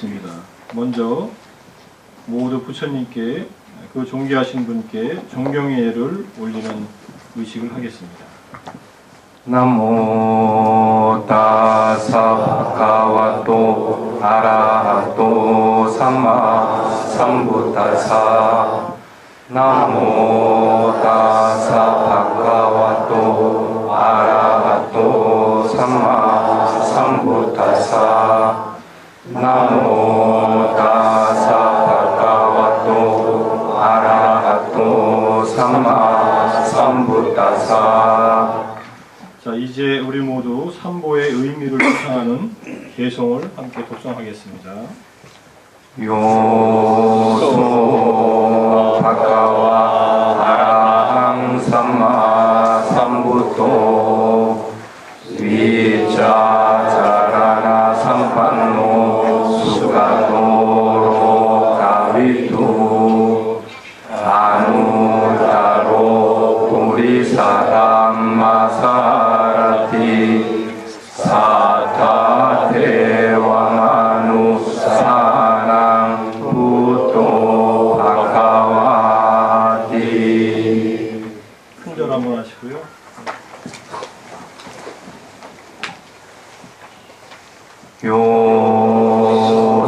하겠습니다. 먼저 모두 부처님께 그 존귀하신 분께 존경의 예를 올리는 의식을 하겠습니다. 나모 타사 바가와토 아라하토 삼마 삼부타사 나모 타사 바가와토 아라하토 삼마 삼부타사 나모 타사 바가와토 아라하토 삼마 삼부타사. 자, 이제 우리 모두 삼보의 의미를 추상하는 개송을 함께 독송하겠습니다. 요소 바가와 아라항 삼마 삼부토 위자자라나 삼판노 수가도로 가위투 아누다로 보리사람마사라티 사타테와마누사랑 부토 바가와티. 큰절 한번 하시고요. 요소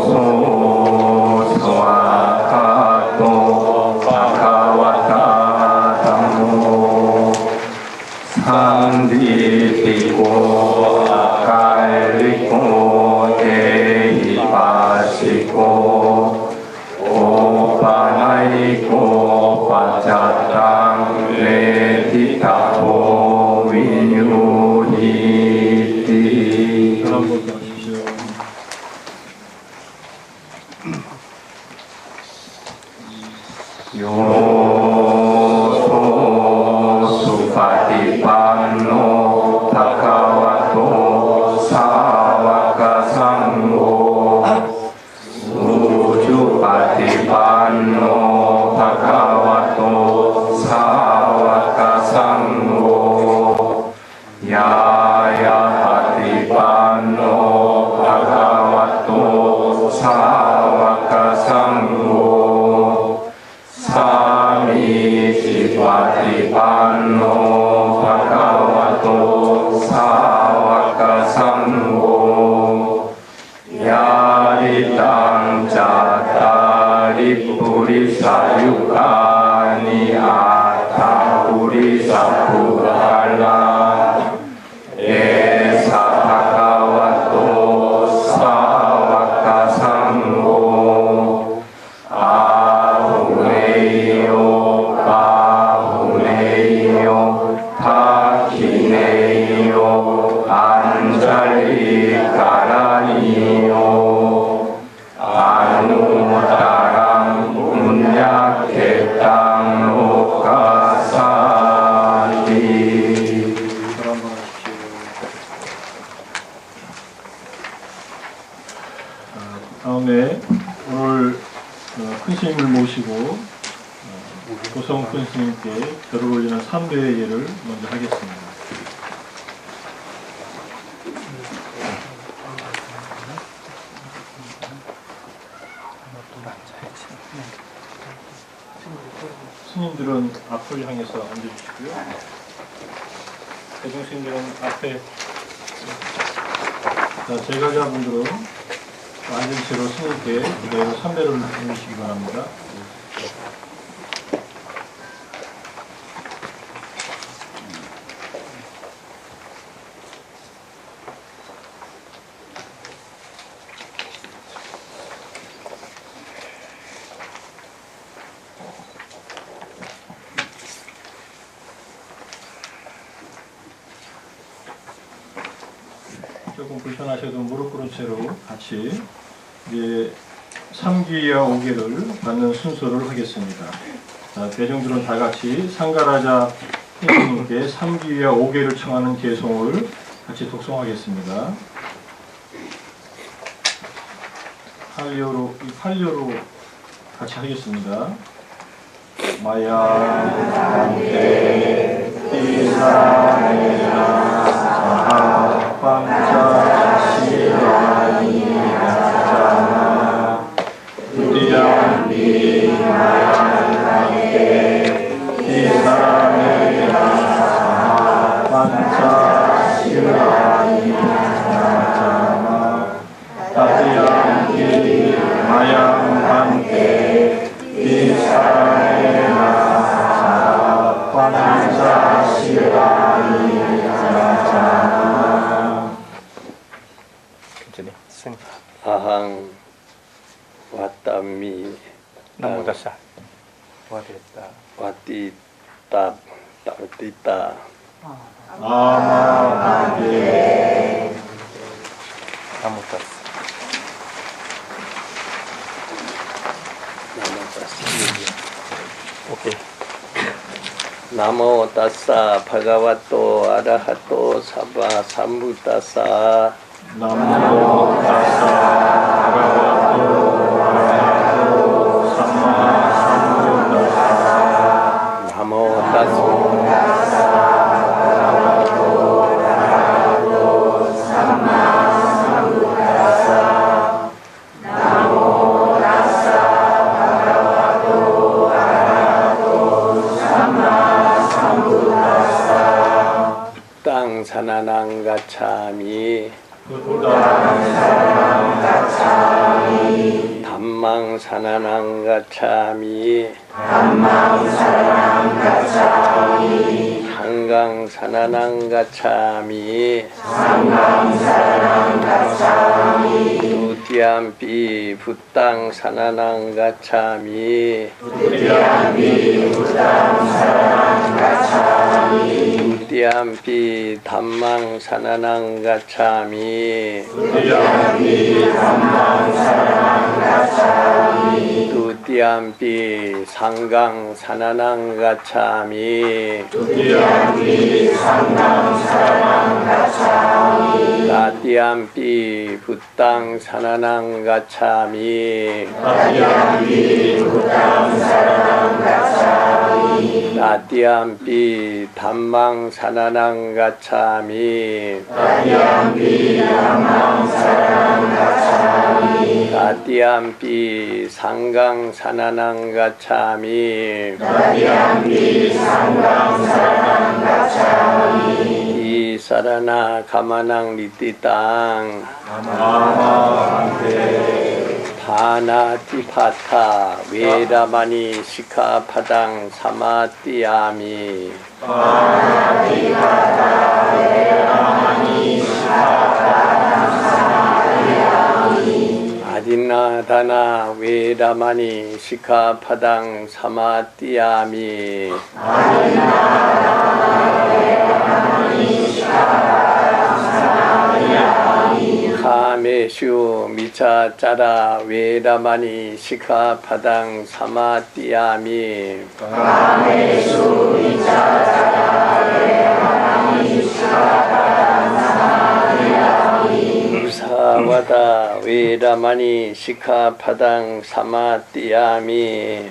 소아카토 바가와타 담모 산디티고 아칼리고 데히바시고 오바나이고 바자탕 레디타보 위유히티. 한번 더 하십시오. 요소 수파티판노 바가와토 사와카상고 우주파티판노 바가와토 사와카상고 야야파티판노 바가와토 사와카상고 사미지파티판노 바가와토 사와카상고 야리땅자타리 뿌리사유가니 아타 뿌리사푸갈라 에사 바가와토 사와카상고 아후레이요 바후레이요 타키네이요 안잘리까라니요 아누타랑 운약해땅 로카사디. 절 한번 하십시오. 다음에 오늘 큰 스님을 모시고 고성 큰 스님께 절을 올리는 3배의 예를 먼저 하겠습니다. 스님들은 앞을 향해서 앉아주시고요. 대중 스님들은 앞에, 자, 제가자분들은 앉은 채로 스님께 그대로 3배를 올리시기 바랍니다. 조금 불편하셔도 무릎 꿇은 채로 같이 이제 3귀와 5개를 받는 순서를 하겠습니다. 자, 대중들은 다 같이 상가라자 스님께 3귀와 5개를 청하는 개송을 같이 독송하겠습니다. 팔려로 같이 하겠습니다. 마야 테 피사네나 사하 방자 시라니야자나 와따미 나무다사 와됐다 와띠따 따띠따 아마한테 나무다사 오케이 나모 따싸 바가와또 아라하또 사바 삼부따싸 나모 타사 바가와토 아라하토 삼마 삼부타사 나모 따싸 땅 사나낭 가차미 담망 사나낭 가차미 한강 사나낭 가차미 두띠암비 붓땅 사나낭 가차미 두띠암비 담망 사나낭 가차미 두띠암비 상강 사나낭 가차미 나띠암비 붓땅 사나낭 가차미 나띠암비 담망 사나낭 가차미 나띠암비 상강 사나낭 가차미 이사라나 가마낭 리띠땅 아마한테 파나티파타 웨라마니 시카파당 사마띠아미 아딘나다나 웨라마니 시카파당 사마띠아미 카메슈 미차짜라 웨라마니 시카파당 사마띠아미 무사와다 웨라마니 시카파당 사마띠아미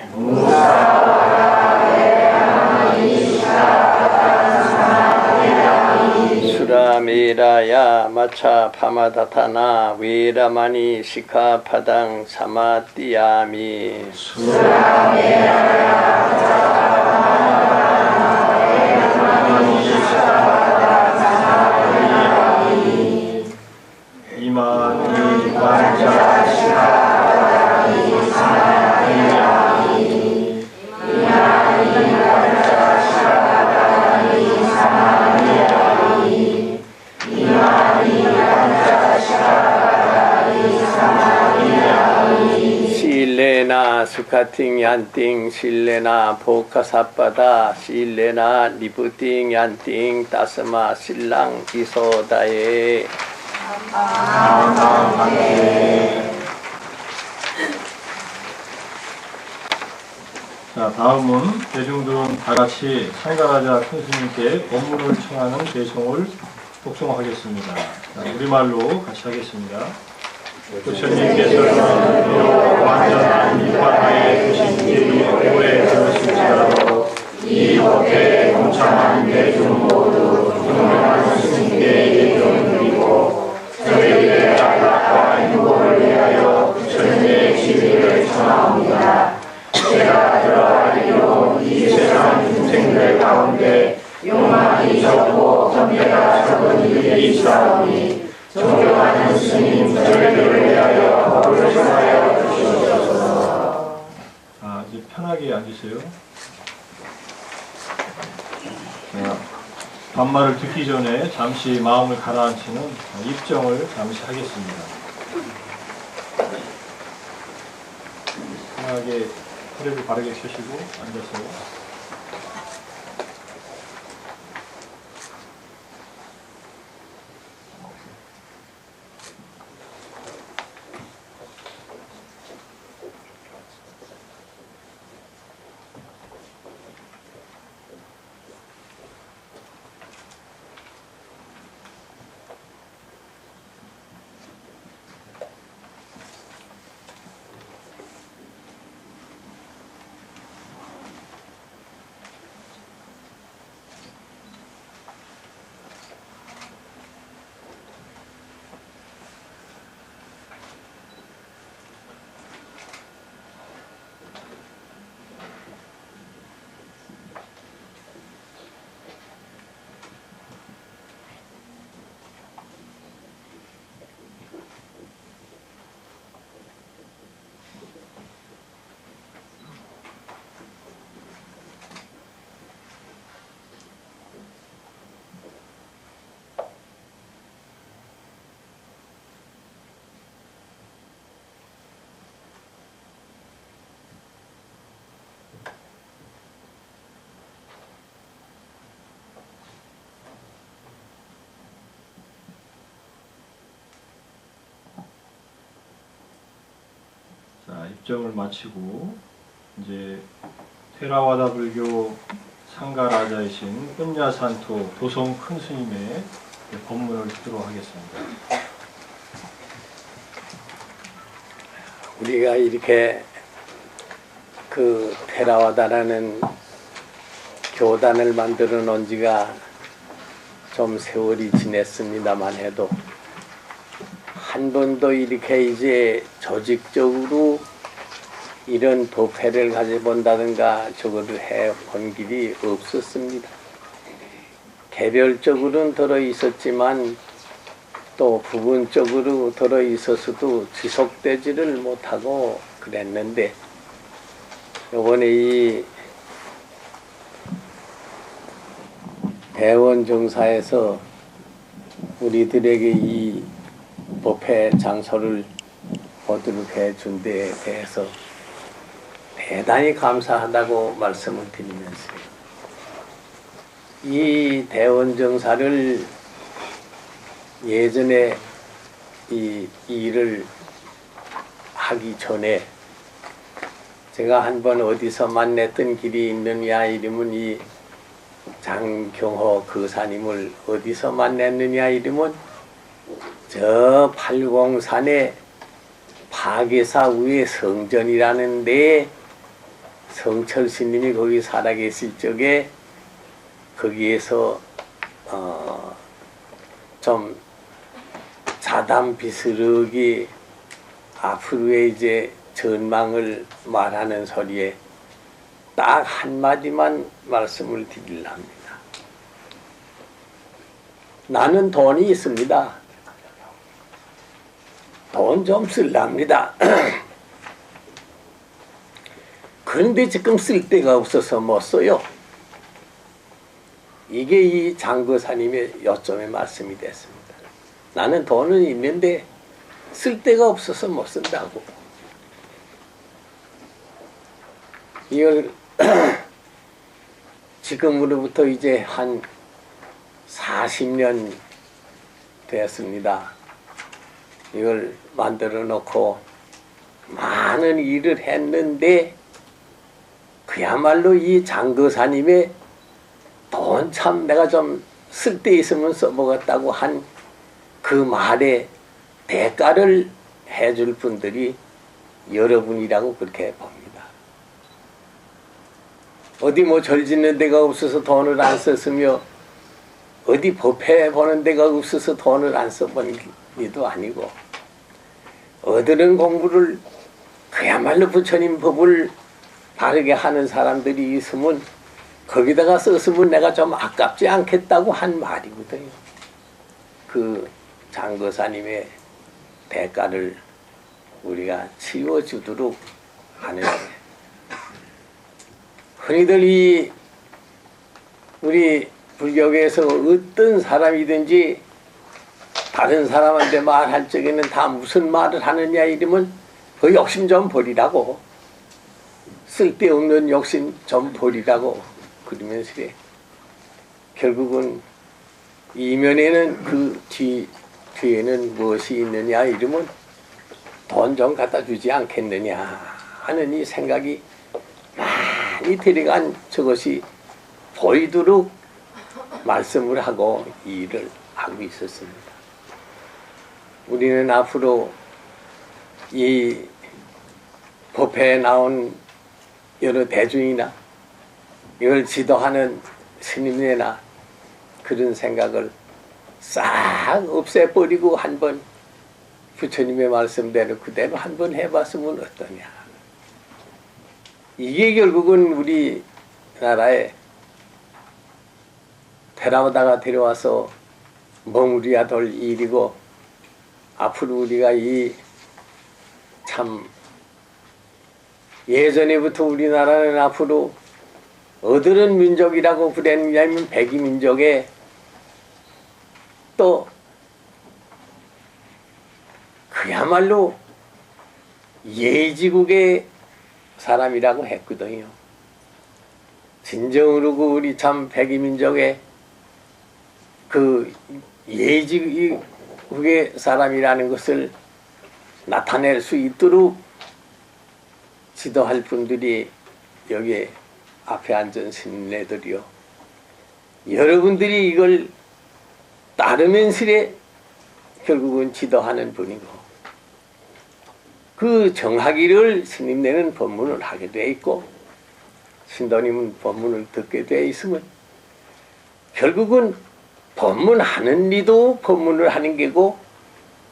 수라메라야 마차 파마다타나 웨라마니 시카파당 사마띠아미 이마니 관자 실레나 수카팅 얀팅 실레나 보카사빠다 실레나 리부팅 얀팅 따스마 실랑 이소다에 자, 다음은 대중들은 다 같이 상가라자 큰 스님께 법문을 청하는 대송을 독송하겠습니다. 자, 우리말로 같이 하겠습니다. 부처님께서는 완전한 이파하에 두신 길이 오래 들으실지라도 이 법에 동참한 대중 모두 분명한 스님께 예경 드리고 저희들의 안락과 행복을 위하여 부처님의 지위를 청하옵니다. 제가 들어가기로 이 세상 중생들 가운데 욕망이 적고 번뇌가 적은 일이 있사오니 존경하는 스님 저희들을 위하여 법을 청하여 주시옵소서. 이제 편하게 앉으세요. 자, 반말을 듣기 전에 잠시 마음을 가라앉히는 입정을 잠시 하겠습니다. 편하게 허리를 바르게 펴시고 앉아서 자, 입정을 마치고 이제 테라와다 불교 상가라자이신 끈야산토 도성 큰 스님의 법문을 듣도록 하겠습니다. 우리가 이렇게 그 테라와다라는 교단을 만들어 놓은 지가 좀 세월이 지냈습니다만 해도 한 번도 이렇게 이제 조직적으로 이런 법회를 가져본다든가 저거를 해본 길이 없었습니다. 개별적으로는 들어있었지만 또 부분적으로 들어있었어도 지속되지를 못하고 그랬는데 요번에 이 대원정사에서 우리들에게 이 법회 장소를 보도록 해준 데에 대해서 대단히 감사하다고 말씀을 드리면서요. 이 대원정사를 예전에 이 일을 하기 전에 제가 한번 어디서 만났던 길이 있느냐 이러면 이 장경호 거사님을 어디서 만났느냐 이러면 저 팔공산에 파계사 위에 성전이라는 데에 성철 스님이 거기 살아계실 적에 거기에서 좀 자담 비스르기 앞으로의 이제 전망을 말하는 소리에 딱 한마디만 말씀을 드리랍니다. 나는 돈이 있습니다. 돈 좀 쓸랍니다. 그런데 지금 쓸 데가 없어서 못 써요. 이게 이 장거사님의 요점의 말씀이 됐습니다. 나는 돈은 있는데 쓸 데가 없어서 못 쓴다고. 이걸 지금으로부터 이제 한 40년 되었습니다. 이걸 만들어 놓고 많은 일을 했는데 그야말로 이 장거사님의 돈 참 내가 좀 쓸 데 있으면 써보겠다고 한 그 말에 대가를 해줄 분들이 여러분이라고 그렇게 봅니다. 어디 뭐 절 짓는 데가 없어서 돈을 안 썼으며 어디 법회 보는 데가 없어서 돈을 안 써본 일도 아니고 어드는 공부를 그야말로 부처님 법을 바르게 하는 사람들이 있으면 거기다가 썼으면 내가 좀 아깝지 않겠다고 한 말이거든요. 그 장거사님의 대가를 우리가 치워주도록 하는 거예요. 흔히들 이 우리 불교계에서 어떤 사람이든지 다른 사람한테 말할 적에는 다 무슨 말을 하느냐 이러면 그 욕심 좀 버리라고 쓸데없는 욕심 좀 버리라고 그러면서 결국은 이면에는 그 뒤에는 무엇이 있느냐 이러면 돈 좀 갖다 주지 않겠느냐 하는 이 생각이 많이 들어간 저것이 보이도록 말씀을 하고 일을 하고 있었습니다. 우리는 앞으로 이 법회에 나온 여러 대중이나 이걸 지도하는 스님네나 그런 생각을 싹 없애버리고 한번 부처님의 말씀대로 그대로 한번 해봤으면 어떠냐. 이게 결국은 우리나라에 테라와다가 데려와서 머무려야 될 일이고 앞으로 우리가 이 참 예전에부터 우리나라는 앞으로 어들은 민족이라고 그랬냐면 백이민족에 또 그야말로 예지국의 사람이라고 했거든요. 진정으로 그 우리 참 백이민족의 그 예지국의 사람이라는 것을 나타낼 수 있도록 지도할 분들이 여기 앞에 앉은 스님네들이요. 여러분들이 이걸 따르면서 결국은 지도하는 분이고 그 정하기를 스님네는 법문을 하게 돼 있고 신도님은 법문을 듣게 돼 있으면 결국은 법문하는 리도 법문을 하는 게고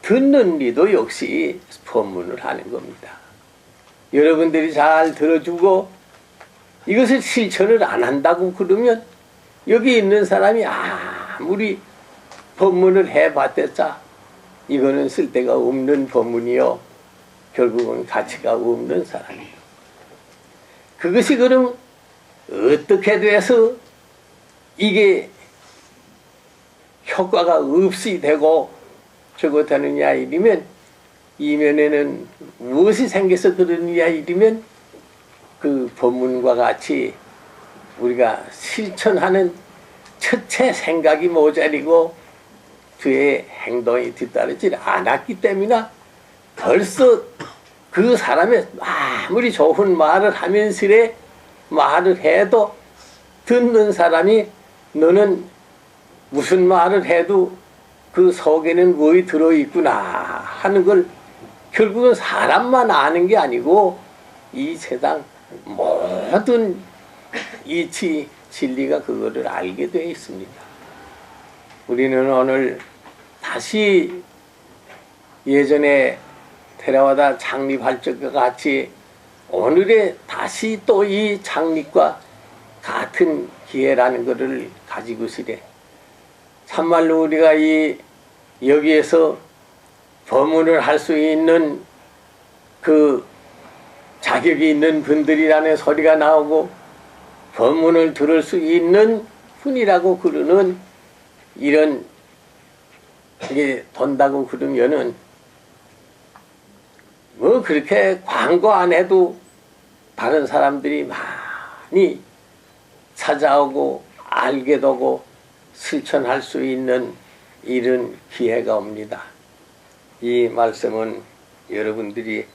듣는 리도 역시 법문을 하는 겁니다. 여러분들이 잘 들어주고 이것을 실천을 안 한다고 그러면 여기 있는 사람이 아무리 법문을 해봤댔자 이거는 쓸데가 없는 법문이요. 결국은 가치가 없는 사람이에요. 그것이 그럼 어떻게 돼서 이게 효과가 없이 되고 저거 되느냐 이러면 이면에는 무엇이 생겨서 그러느냐 이러면 그 법문과 같이 우리가 실천하는 첫째 생각이 모자리고 그의 행동이 뒤따르지 않았기 때문에 벌써 그 사람의 아무리 좋은 말을 하면서 말을 해도 듣는 사람이 너는 무슨 말을 해도 그 속에는 뭐이 들어있구나 하는 걸 결국은 사람만 아는 게 아니고 이 세상 모든 이치 진리가 그거를 알게 되어 있습니다. 우리는 오늘 다시 예전에 테라와다 창립할 적과 같이 오늘의 다시 또 이 창립과 같은 기회라는 것을 가지고 있으래. 참말로 우리가 여기에서 법문을 할 수 있는 그 자격이 있는 분들이라는 소리가 나오고 법문을 들을 수 있는 분이라고 그러는 이런 게 돈다고 그러면은 뭐 그렇게 광고 안 해도 다른 사람들이 많이 찾아오고 알게 되고 실천할 수 있는 이런 기회가 옵니다. 이 말씀은 여러분들이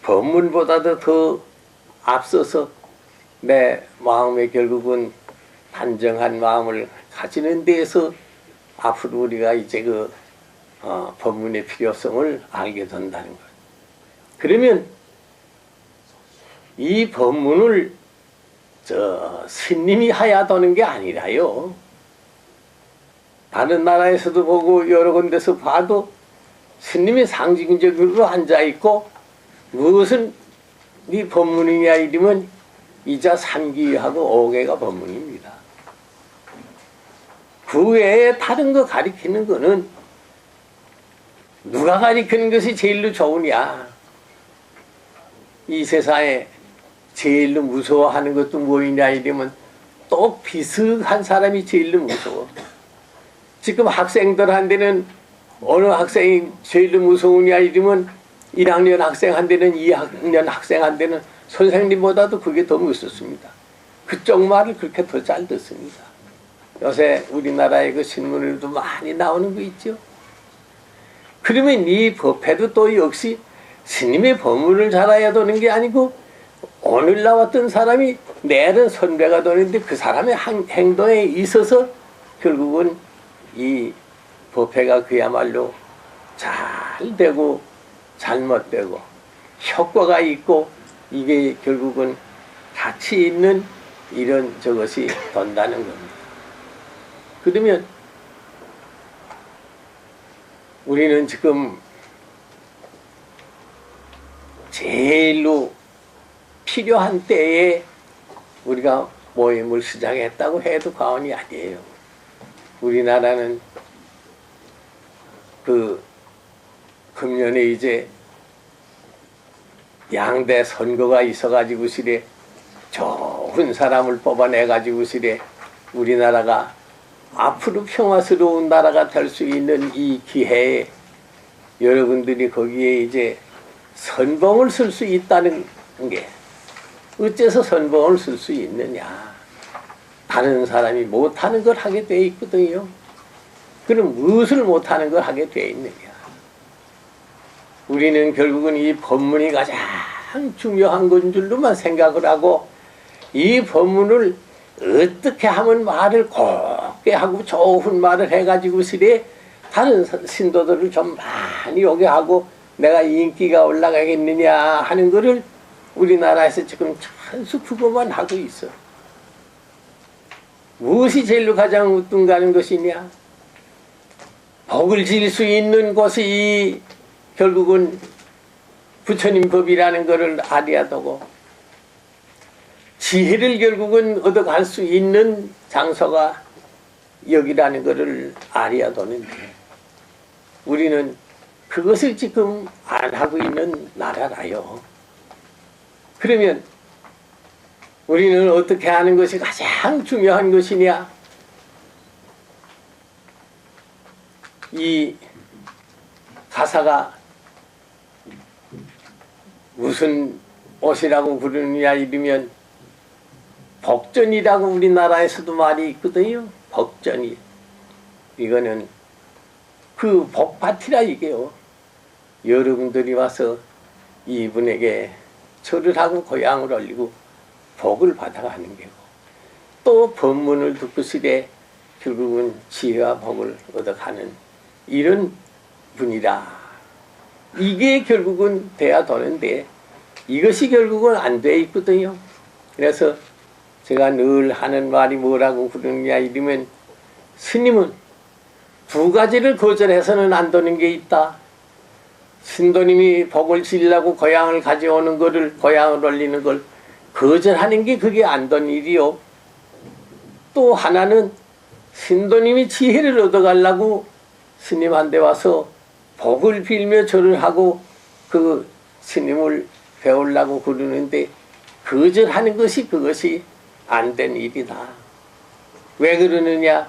법문보다도 더 앞서서 내 마음에 결국은 단정한 마음을 가지는 데에서 앞으로 우리가 이제 그 법문의 필요성을 알게 된다는 것. 그러면 이 법문을 스님이 해야 되는 게 아니라요. 다른 나라에서도 보고 여러 군데서 봐도 스님이 상징적으로 앉아있고 무엇은 네 법문이냐 이러면 이자 3기하고 5개가 법문입니다. 그 외에 다른 거 가리키는 거는 누가 가리키는 것이 제일로 좋으냐. 이 세상에 제일로 무서워하는 것도 뭐이냐 이러면 또 비슷한 사람이 제일로 무서워. 지금 학생들한테는 어느 학생이 제일로 무서우냐 이러면 1학년 학생한테는 2학년 학생한테는 선생님보다도 그게 더 무섭습니다. 그쪽 말을 그렇게 더 잘 듣습니다. 요새 우리나라의 그 신문에도 많이 나오는 거 있죠. 그러면 이 법회도 또 역시 스님의 법문을 잘해야 되는 게 아니고 오늘 나왔던 사람이 내일은 선배가 되는데 그 사람의 행동에 있어서 결국은 이 법회가 그야말로 잘 되고 잘못되고 효과가 있고 이게 결국은 가치 있는 이런 저것이 된다는 겁니다. 그러면 우리는 지금 제일로 필요한 때에 우리가 모임을 시작했다고 해도 과언이 아니에요. 우리나라는 그 금년에 이제 양대 선거가 있어가지고 시래 좋은 사람을 뽑아내가지고 시래 우리나라가 앞으로 평화스러운 나라가 될 수 있는 이 기회에 여러분들이 거기에 이제 선봉을 쓸 수 있다는 게 어째서 선봉을 쓸 수 있느냐. 다른 사람이 못하는 걸 하게 돼 있거든요. 그럼 무엇을 못하는 걸 하게 돼 있느냐. 우리는 결국은 이 법문이 가장 중요한 건 줄로만 생각을 하고 이 법문을 어떻게 하면 말을 곱게 하고 좋은 말을 해가지고 시래 다른 신도들을 좀 많이 오게 하고 내가 인기가 올라가겠느냐 하는 거를 우리나라에서 지금 천수 그거만 하고 있어. 무엇이 제일로 가장 우뚱가는 것이냐? 복을 질 수 있는 것이 결국은 부처님 법이라는 것을 알아야 되고 지혜를 결국은 얻어갈 수 있는 장소가 여기라는 것을 알아야 되는데 우리는 그것을 지금 안 하고 있는 나라라요. 그러면 우리는 어떻게 하는 것이 가장 중요한 것이냐? 이 가사가 무슨 옷이라고 부르느냐 이러면 복전이라고 우리나라에서도 말이 있거든요. 복전이. 이거는 그 복파티라 이게요. 여러분들이 와서 이분에게 절을 하고 고향을 올리고 복을 받아가는 게고 또 법문을 듣고 시대 결국은 지혜와 복을 얻어가는 이런 분이라. 이게 결국은 돼야 되는데 이것이 결국은 안 돼 있거든요. 그래서 제가 늘 하는 말이 뭐라고 그러느냐 이러면 스님은 두 가지를 거절해서는 안 되는 게 있다. 신도님이 복을 지으려고 고향을 가져오는 거를 고향을 올리는 걸 거절하는 게 그게 안 된 일이요. 또 하나는 신도님이 지혜를 얻어가려고 스님한테 와서 복을 빌며 절을 하고 그 스님을 배우려고 그러는데 거절하는 것이 그것이 안 된 일이다. 왜 그러느냐?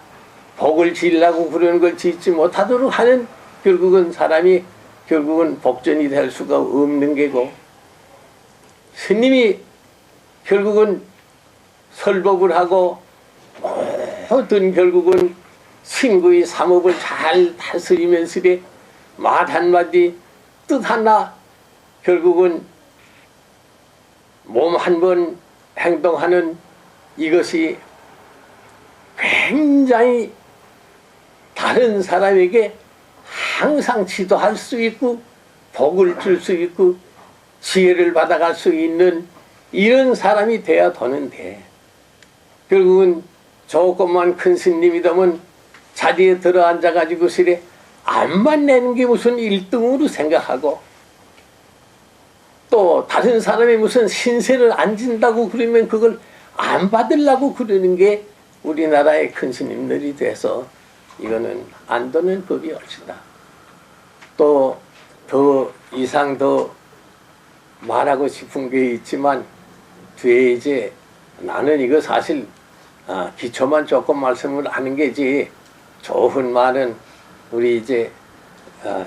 복을 지으려고 그러는 걸 짓지 못하도록 하는 결국은 사람이 결국은 복전이 될 수가 없는 게고 스님이 결국은 설법을 하고 모든 결국은 신구의 삼업을 잘 다스리면서 말 한마디 뜻 하나 결국은 몸 한 번 행동하는 이것이 굉장히 다른 사람에게 항상 지도할 수 있고 복을 줄 수 있고 지혜를 받아갈 수 있는 이런 사람이 돼야 되는데 결국은 조금만 큰 스님이 되면 자리에 들어앉아가지고 시래 암만 내는 게 무슨 1등으로 생각하고 또 다른 사람이 무슨 신세를 안 진다고 그러면 그걸 안 받으려고 그러는 게 우리나라의 큰 스님들이 돼서 이거는 안 되는 법이 없시다. 또 더 이상 더 말하고 싶은 게 있지만 뒤에 이제 나는 이거 사실 기초만 조금 말씀을 하는 게지 좋은 말은 우리 이제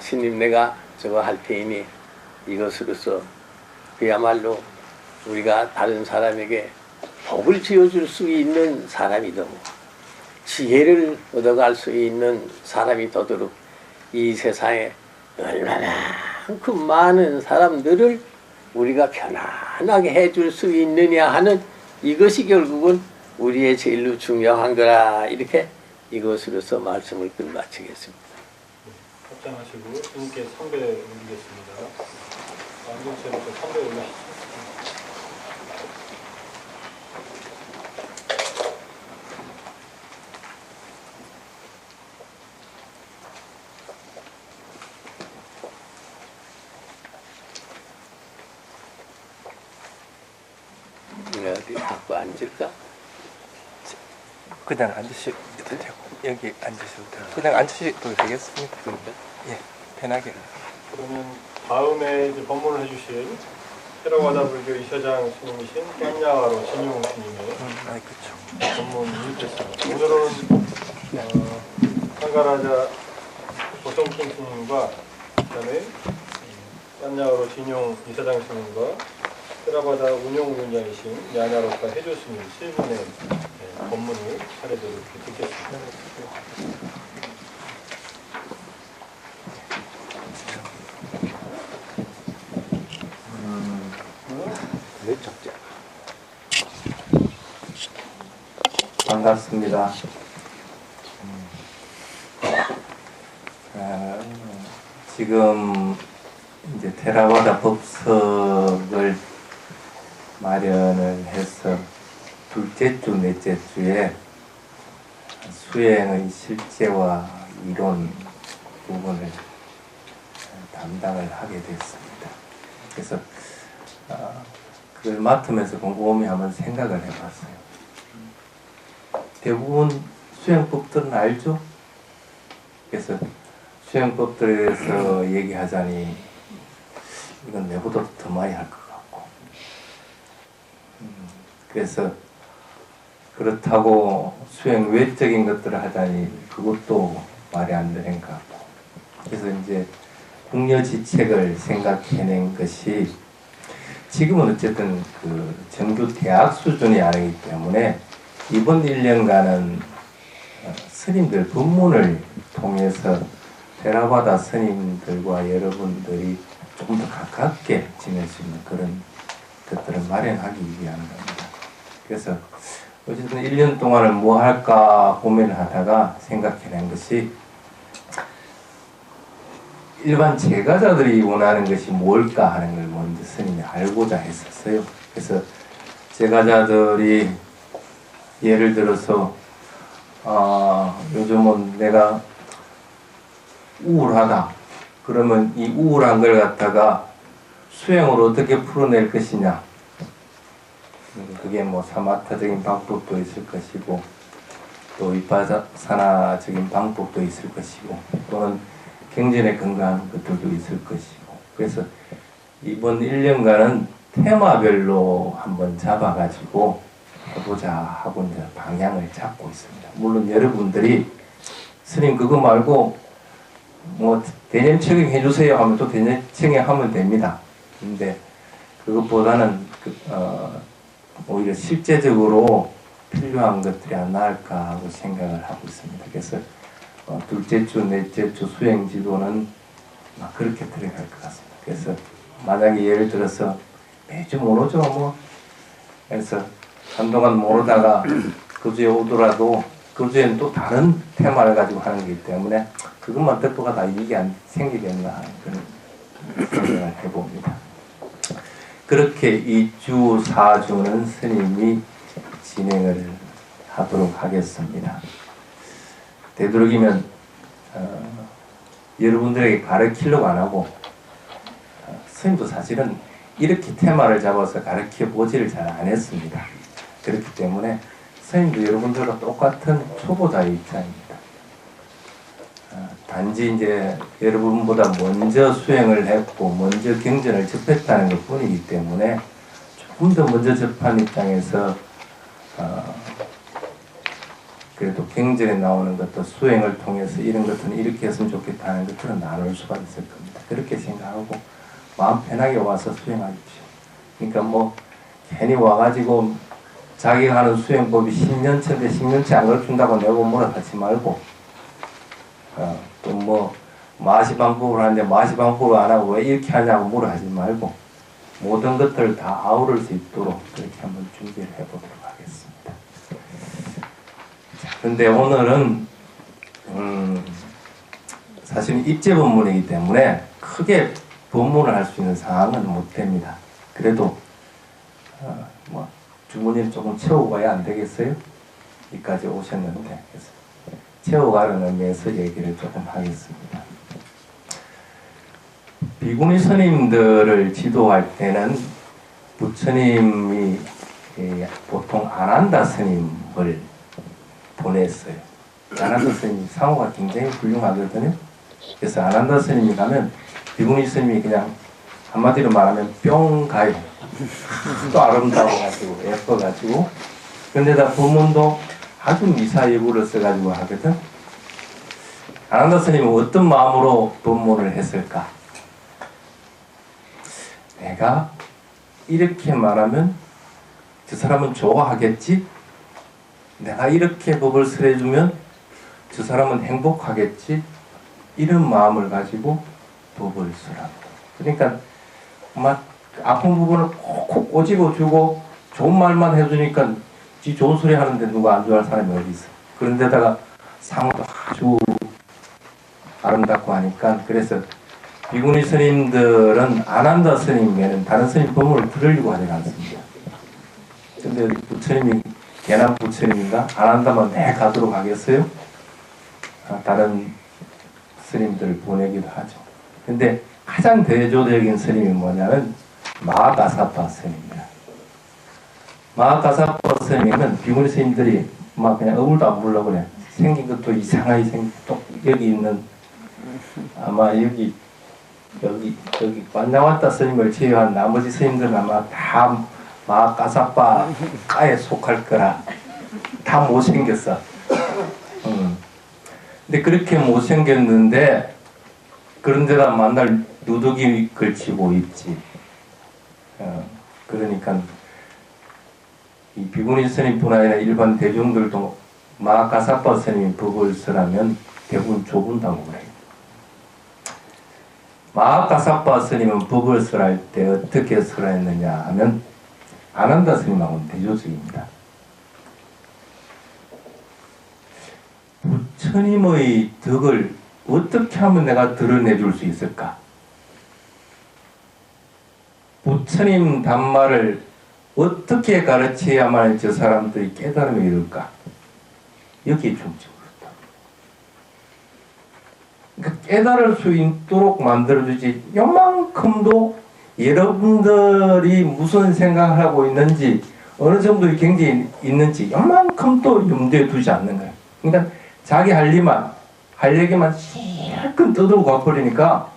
스님네가 저거 할 테니 이것으로서 그야말로 우리가 다른 사람에게 복을 지어줄 수 있는 사람이더 지혜를 얻어갈 수 있는 사람이 되도록 이 세상에 얼마나 그 많은 사람들을 우리가 편안하게 해줄 수 있느냐 하는 이것이 결국은 우리의 제일로 중요한 거라. 이렇게 이것으로서 말씀을 끝마치겠습니다. 합장하시고 주님께 선배 올리겠습니다. 안경채부터 선배 올리시죠. 어디 갖고 앉을까? 그냥 앉으셔도 되고 여기 앉으셔도 되고 그냥 앉으셔도 되겠습니다. 그러니까 예, 편하게. 그러면 다음에 이제 법문을 해주실 테라와다 불교 이사장 스님이신 깸야와로 진용 스님의 아이 그렇죠. 법문이 있겠습니다. 오늘은 상가라자 보성춘 스님과 그다음에 깸야와로 진용 이사장 스님과 테라바다 운영위원장이신 야냐로카 해조 스님 세 분의 법문을 차례대로 이렇게 듣겠습니다. 내 적자. 반갑습니다. 지금 이제 테라와다 법석을 마련을 해서 둘째 주, 넷째 주에 수행의 실제와 이론 부분을 담당을 하게 됐습니다. 그래서 그걸 맡으면서 곰곰이 한번 생각을 해봤어요. 대부분 수행법들은 알죠? 그래서 수행법들에서 얘기하자니 이건 내보다 더 많이 할 것 같고 그래서 그렇다고 수행 외적인 것들을 하자니 그것도 말이 안 되는 것 같고 그래서 이제 궁여지책을 생각해낸 것이 지금은 어쨌든 그 정규 대학 수준이 아니기 때문에 이번 1년간은 스님들 법문을 통해서 테라바다 스님들과 여러분들이 조금 더 가깝게 지낼 수 있는 그런 것들을 마련하기 위한 겁니다. 그래서 어쨌든 1년 동안을 뭐 할까 고민을 하다가 생각해낸 것이 일반 제가자들이 원하는 것이 뭘까 하는 걸 먼저 스님이 알고자 했었어요. 그래서 제가자들이 예를 들어서 요즘은 내가 우울하다. 그러면 이 우울한 걸 갖다가 수행으로 어떻게 풀어낼 것이냐. 그게 뭐 사마타적인 방법도 있을 것이고 또 위파사나적인 방법도 있을 것이고 또는 경전에 근거하는 것들도 있을 것이고 그래서 이번 1년간은 테마별로 한번 잡아가지고 해보자 하고 이제 방향을 잡고 있습니다. 물론 여러분들이 스님 그거 말고 뭐 대념 책임 해주세요 하면 또 대념 책임하면 됩니다. 근데 그것보다는 오히려 실제적으로 필요한 것들이 안 나을까 하고 생각을 하고 있습니다. 그래서 둘째 주, 넷째 주 수행 지도는 그렇게 들어갈 것 같습니다. 그래서 만약에 예를 들어서 매주 모르죠 뭐 그래서 한동안 모르다가 그 주에 오더라도 그 주에는 또 다른 테마를 가지고 하는 거기 때문에 그것만 듣고 가다 이익이 안 생기겠나 하는 그런 생각을 해봅니다. 그렇게 2주, 4주는 스님이 진행을 하도록 하겠습니다. 되도록이면 여러분들에게 가르치려고 안 하고 스님도 사실은 이렇게 테마를 잡아서 가르쳐 보지를 잘 안 했습니다. 그렇기 때문에 스님도 여러분들과 똑같은 초보자의 입장입니다. 단지 이제 여러분보다 먼저 수행을 했고 먼저 경전을 접했다는 것 뿐이기 때문에 조금 더 먼저 접한 입장에서 그래도 경전에 나오는 것도 수행을 통해서 이런 것들은 이렇게 했으면 좋겠다 하는 것들은 나눌 수가 있을 겁니다. 그렇게 생각하고 마음 편하게 와서 수행하십시오. 그러니까 뭐 괜히 와가지고 자기가 하는 수행법이 10년째인데 10년째 안 가르친다고 내고 뭐라 하지 말고 또 뭐 마시방법을 하는데 마시방법을 안 하고 왜 이렇게 하냐고 뭐라 하지 말고 모든 것들을 다 아우를 수 있도록 그렇게 한번 준비를 해보도록 하겠습니다. 그런데 오늘은 사실 입제 법문이기 때문에 크게 법문을 할 수 있는 상황은 못 됩니다. 그래도 뭐 주문을 조금 채우고 가야 안 되겠어요? 여기까지 오셨는데 그래서 채워가는 의미에서 얘기를 조금 하겠습니다. 비구니 스님들을 지도할 때는 부처님이 보통 아난다 스님을 보냈어요. 아난다 스님이 상호가 굉장히 훌륭하거든요. 그래서 아난다 스님이 가면 비구니 스님이 그냥 한마디로 말하면 뿅 가요. 또 아름다워가지고 예뻐가지고 근데다 법문도 아주 미사여구를 써가지고 하거든. 아난다 스님은 어떤 마음으로 법문을 했을까? 내가 이렇게 말하면 저 사람은 좋아하겠지? 내가 이렇게 법을 설해주면 저 사람은 행복하겠지? 이런 마음을 가지고 법을 쓰라고. 그러니까 막 아픈 부분을 콕콕 꼬집어 주고 좋은 말만 해주니까 지 좋은 소리 하는데 누가 안 좋아할 사람이 어디 있어. 그런데다가 상호도 아주 아름답고 하니까 그래서 비구니 스님들은 아난다 스님에는 다른 스님 법문을 들으려고 하지 않습니다. 근데 부처님이 개남 부처님인가 아난다만 내 가도록 하겠어요? 다른 스님들을 보내기도 하죠. 근데 가장 대조적인 스님이 뭐냐면 마하가사파 스님입니다. 마하가사파 스님은 비구니 스님들이 막 그냥 어물도 안 불러 그래. 생긴 것도 이상하게 생긴 또 여기 있는 아마 여기 관장왔다 스님을 제외한 나머지 스님들은 아마 다 마하가사파에 속할 거라 다 못생겼어. 근데 그렇게 못생겼는데 그런데다 만날 누더기 걸치고 있지. 그러니까 이 비구니 스님뿐 아니라 일반 대중들도 마하가사파 스님이 법을 쓰라면 대부분 좁은다고 그래요. 마하가사파 스님은 법을 쓰라 할 때 어떻게 쓰라 했느냐 하면 아난다 스님하고는 대조적입니다. 부처님의 덕을 어떻게 하면 내가 드러내줄 수 있을까? 부처님 단말을 어떻게 가르쳐야만 저 사람들이 깨달음에 이룰까? 여기에 중점을 뒀다. 그러니까 깨달을 수 있도록 만들어주지 요만큼도 여러분들이 무슨 생각을 하고 있는지 어느 정도의 경지에 있는지 요만큼도 염두에 두지 않는 거예요. 그러니까 자기 할 얘기만 실컷 떠들고 가버리니까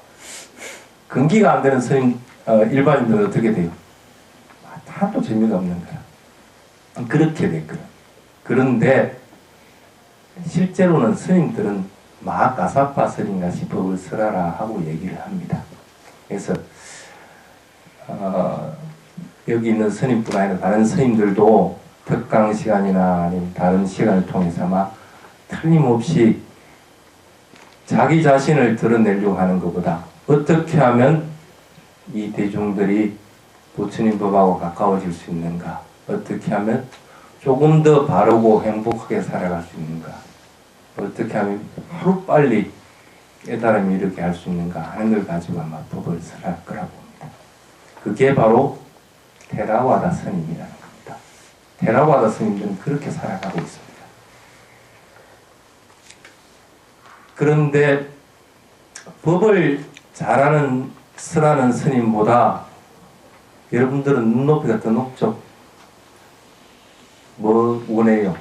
근기가 안 되는 스님 일반인들은 어떻게 돼요? 하나도 재미가 없는 거야. 그렇게 됐거든. 그런데 실제로는 스님들은 마하가사파 스님같이 법을 쓰라라 하고 얘기를 합니다. 그래서 여기 있는 스님뿐 아니라 다른 스님들도 특강 시간이나 아니면 다른 시간을 통해서 막 틀림없이 자기 자신을 드러내려고 하는 것보다 어떻게 하면 이 대중들이 부처님 법하고 가까워질 수 있는가, 어떻게 하면 조금 더 바르고 행복하게 살아갈 수 있는가, 어떻게 하면 하루빨리 깨달음이 이렇게 할 수 있는가 하는 걸 가지고 아마 법을 설할 거라고 봅니다. 그게 바로 테라와다 스님이라는 겁니다. 테라와다 스님들은 그렇게 살아가고 있습니다. 그런데 법을 잘하는 쓰라는 스님보다 여러분들은 눈높이가 더 높죠. 뭐 원해요?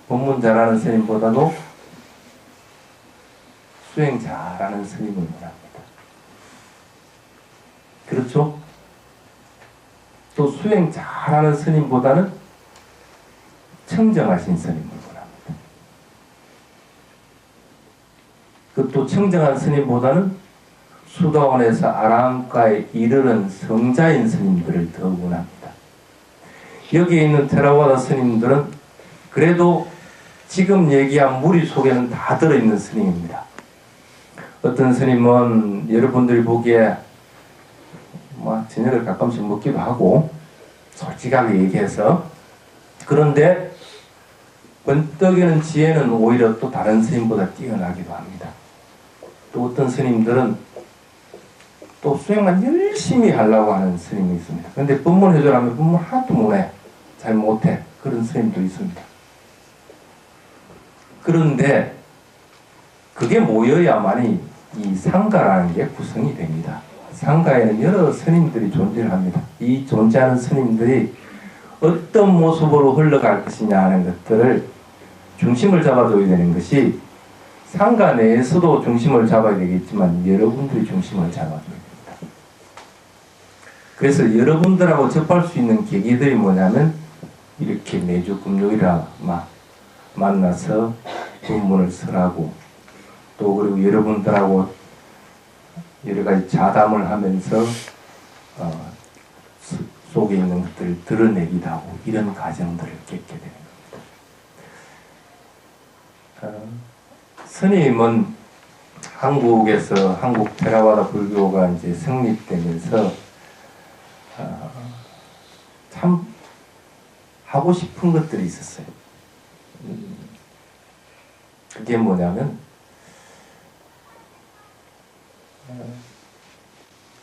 법문 잘하는 스님보다도 수행 잘하는 스님을 원합니다. 그렇죠? 또 수행 잘하는 스님보다는 청정하신 스님을 원합니다. 그 또 청정한 스님보다는 수도원에서 아라한가에 이르는 성자인 스님들을 더 원합니다. 여기 있는 테라와다 스님들은 그래도 지금 얘기한 무리 속에는 다 들어있는 스님입니다. 어떤 스님은 여러분들이 보기에 뭐 저녁을 가끔씩 먹기도 하고 솔직하게 얘기해서, 그런데 번뜩이는 지혜는 오히려 또 다른 스님보다 뛰어나기도 합니다. 또 어떤 스님들은 또 수행만 열심히 하려고 하는 스님이 있습니다. 그런데 법문 해주라면 법문 하나도 못해. 잘 못해. 그런 스님도 있습니다. 그런데 그게 모여야만이 이 상가라는 게 구성이 됩니다. 상가에는 여러 스님들이 존재합니다. 이 존재하는 스님들이 어떤 모습으로 흘러갈 것이냐 하는 것들을 중심을 잡아줘야 되는 것이, 상가 내에서도 중심을 잡아야 되겠지만 여러분들이 중심을 잡아줘야 됩니다. 그래서 여러분들하고 접할 수 있는 계기들이 뭐냐면 이렇게 매주 금요일에 만나서 법문을 설하고, 또 그리고 여러분들하고 여러 가지 자담을 하면서 속에 있는 것들을 드러내기도 하고, 이런 과정들을 겪게 되는 겁니다. 스님은 한국에서 한국 테라와다 불교가 이제 성립되면서 참 하고 싶은 것들이 있었어요. 그게 뭐냐면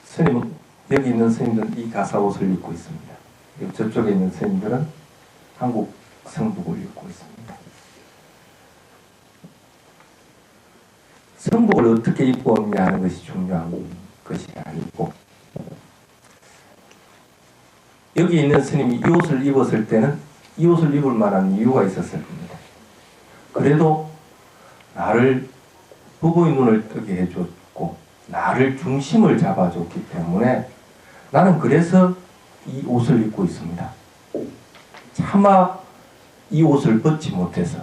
스님은, 여기 있는 스님들은 이 가사옷을 입고 있습니다. 저쪽에 있는 스님들은 한국 성복을 입고 있습니다. 성복을 어떻게 입고 오느냐 하는 것이 중요한 것이 아니고, 여기 있는 스님이 이 옷을 입었을 때는 이 옷을 입을 만한 이유가 있었을 겁니다. 그래도 나를 부부의 눈을 뜨게 해줬고 나를 중심을 잡아줬기 때문에 나는 그래서 이 옷을 입고 있습니다. 차마 이 옷을 벗지 못해서.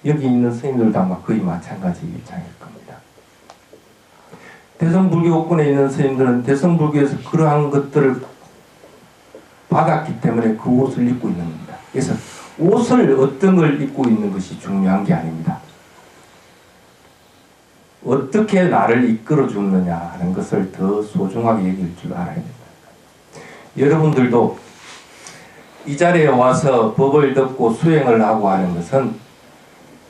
여기 있는 스님들도 아마 거의 마찬가지 입장일 겁니다. 대성불교권에 있는 스님들은 대성불교에서 그러한 것들을 받았기 때문에 그 옷을 입고 있는 겁니다. 그래서 옷을 어떤 걸 입고 있는 것이 중요한 게 아닙니다. 어떻게 나를 이끌어 주느냐 하는 것을 더 소중하게 여길 줄 알아야 됩니다. 여러분들도 이 자리에 와서 법을 듣고 수행을 하고 하는 것은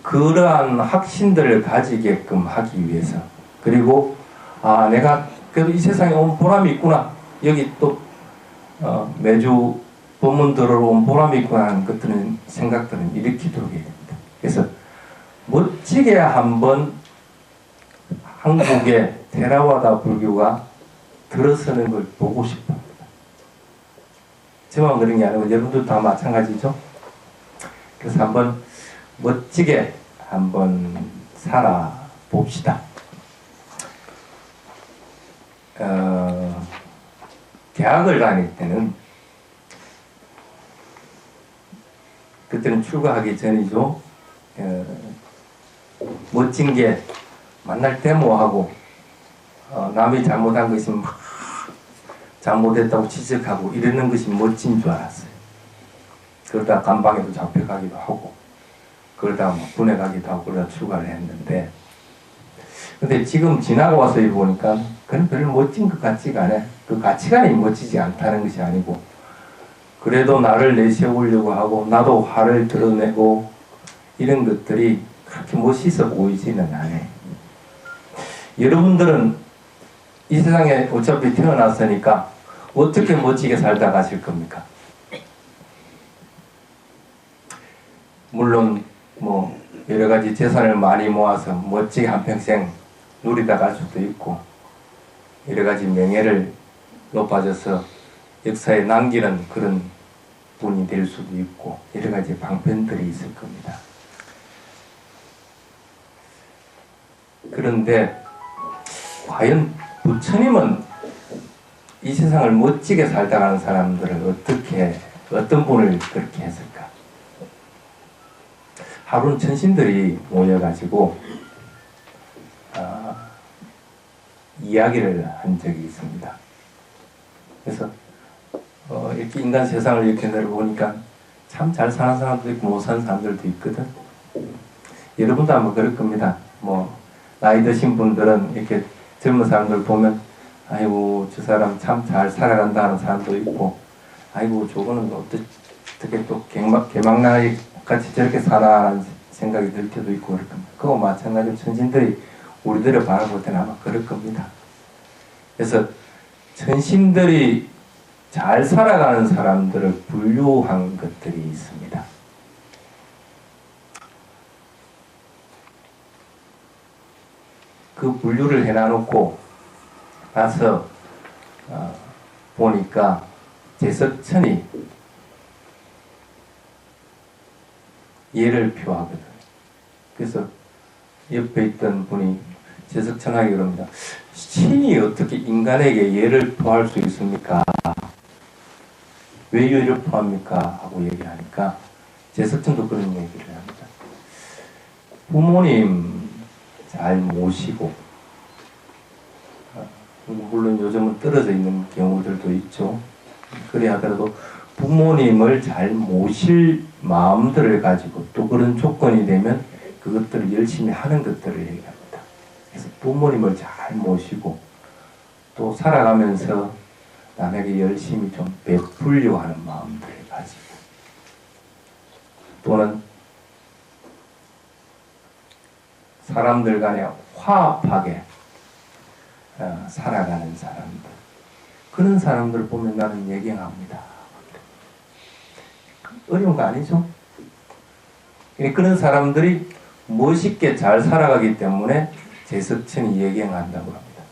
그러한 확신들을 가지게끔 하기 위해서, 그리고 내가 그래도 이 세상에 온 보람이 있구나, 여기 또 매주 법문 들으러 온 보람이 있구나 하는 것들은, 생각들은 일으키도록 해야 됩니다. 그래서 멋지게 한번 한국의 테라와다 불교가 들어서는 걸 보고 싶습니다. 저만 그런 게 아니고 여러분들도 다 마찬가지죠. 그래서 한번 멋지게 한번 살아봅시다. 대학을 다닐 때는, 그때는 출가하기 전이죠. 멋진 게 만날 때 뭐하고 남이 잘못한 것이 막 잘못했다고 지적하고 이러는 것이 멋진 줄 알았어요. 그러다 감방에도 잡혀가기도 하고 그러다 뭐 군에 가기도 하고 그러다 출가를 했는데, 근데 지금 지나고 와서 보니까 그건 별로 멋진 것 같지가 않아요. 그 가치관이 멋지지 않다는 것이 아니고, 그래도 나를 내세우려고 하고 나도 화를 드러내고 이런 것들이 그렇게 멋있어 보이지는 않아요. 여러분들은 이 세상에 어차피 태어났으니까 어떻게 멋지게 살다 가실 겁니까? 물론 뭐 여러 가지 재산을 많이 모아서 멋지게 한평생 누리다 갈 수도 있고, 여러 가지 명예를 높아져서 역사에 남기는 그런 분이 될 수도 있고, 여러 가지 방편들이 있을 겁니다. 그런데 과연 부처님은 이 세상을 멋지게 살다 가는 사람들을 어떤 분을 그렇게 했을까? 하루는 천신들이 모여가지고 이야기를 한 적이 있습니다. 그래서 이렇게 인간 세상을 이렇게 내려보니까 참 잘 사는 사람도 있고 못 사는 사람들도 있거든. 여러분도 아마 그럴 겁니다. 뭐 나이 드신 분들은 이렇게 젊은 사람들 보면 아이고 저 사람 참 잘 살아간다 하는 사람도 있고 아이고 저거는 어떻게 또 개망나이 같이 저렇게 사나 하는 생각이 들 때도 있고 그럴 겁니다. 그거 마찬가지로 천신들이 우리들을 바라볼 때는 아마 그럴 겁니다. 그래서 천신들이 잘 살아가는 사람들을 분류한 것들이 있습니다. 그 분류를 해놔놓고 나서 보니까 제석천이 예를 표하거든. 그래서 옆에 있던 분이 제석천하게 그럽니다. 신이 어떻게 인간에게 예를 표할 수 있습니까? 왜 예를 표합니까? 하고 얘기하니까 제석천도 그런 얘기를 합니다. 부모님 잘 모시고 물론 요즘은 떨어져 있는 경우들도 있죠. 그래 하더라도 부모님을 잘 모실 마음들을 가지고 또 그런 조건이 되면 그것들을 열심히 하는 것들을 얘기합니다. 그래서 부모님을 잘 모시고 또 살아가면서 남에게 열심히 좀 베풀려고 하는 마음들을 가지고 또는 사람들 간에 화합하게 살아가는 사람들 그런 사람들을 보면 나는 예경합니다. 어려운 거 아니죠? 그런 사람들이 멋있게 잘 살아가기 때문에 제석천이 예경한다고 합니다.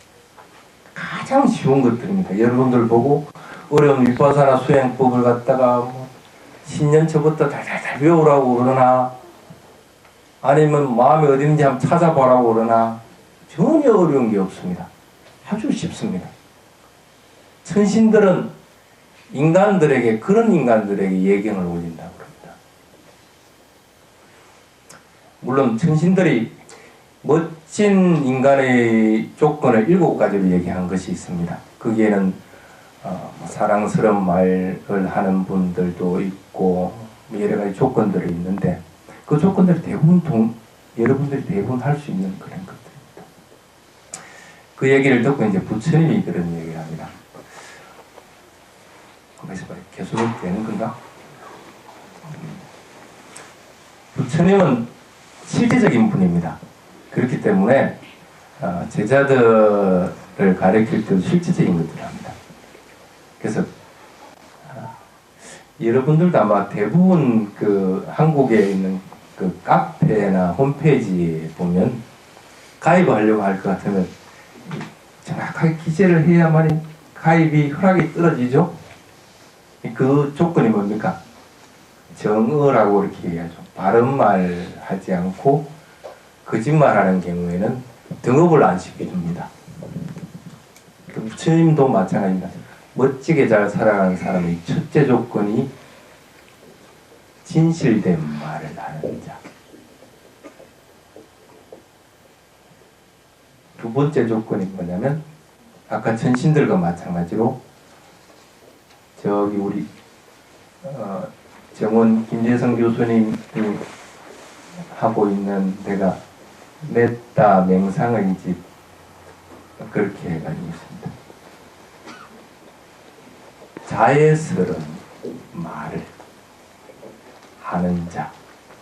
가장 쉬운 것들입니다. 여러분들 보고 어려운 윗바사나 수행법을 갖다가 뭐 신년초부터 달달달 외우라고 그러나 아니면 마음이 어딘지 한번 찾아보라고 그러나 전혀 어려운 게 없습니다. 아주 쉽습니다. 천신들은 인간들에게 그런 인간들에게 예경을 올린다고 합니다. 물론 천신들이 멋진 인간의 조건을 7가지로 얘기한 것이 있습니다. 거기에는 사랑스러운 말을 하는 분들도 있고 여러 가지 조건들이 있는데 그 조건들이 대부분 여러분들이 대부분 할 수 있는 그런 것들입니다. 그 얘기를 듣고 이제 부처님이 그런 얘기를 합니다. 그래서 계속 되는 건가? 부처님은 실제적인 분입니다. 그렇기 때문에 제자들을 가르칠 때도 실제적인 것들을 합니다. 그래서 여러분들도 아마 대부분 그 한국에 있는 그 카페나 홈페이지에 보면 가입하려고 할 것 같으면 정확하게 기재를 해야만 가입이 허락이 떨어지죠. 그 조건이 뭡니까? 정의라고 이렇게 얘기하죠. 바른 말 하지 않고 거짓말하는 경우에는 등업을 안 시켜줍니다. 부처님도 마찬가지입니다. 멋지게 잘 살아가는 사람의 첫째 조건이 진실된 말을 하는 자. 두 번째 조건이 뭐냐면 아까 천신들과 마찬가지로 저기 우리 정원 김재성 교수님이 하고 있는 데가 냈다 맹상의 집 그렇게 해가지고 있습니다. 자애스러운 말을 하는 자.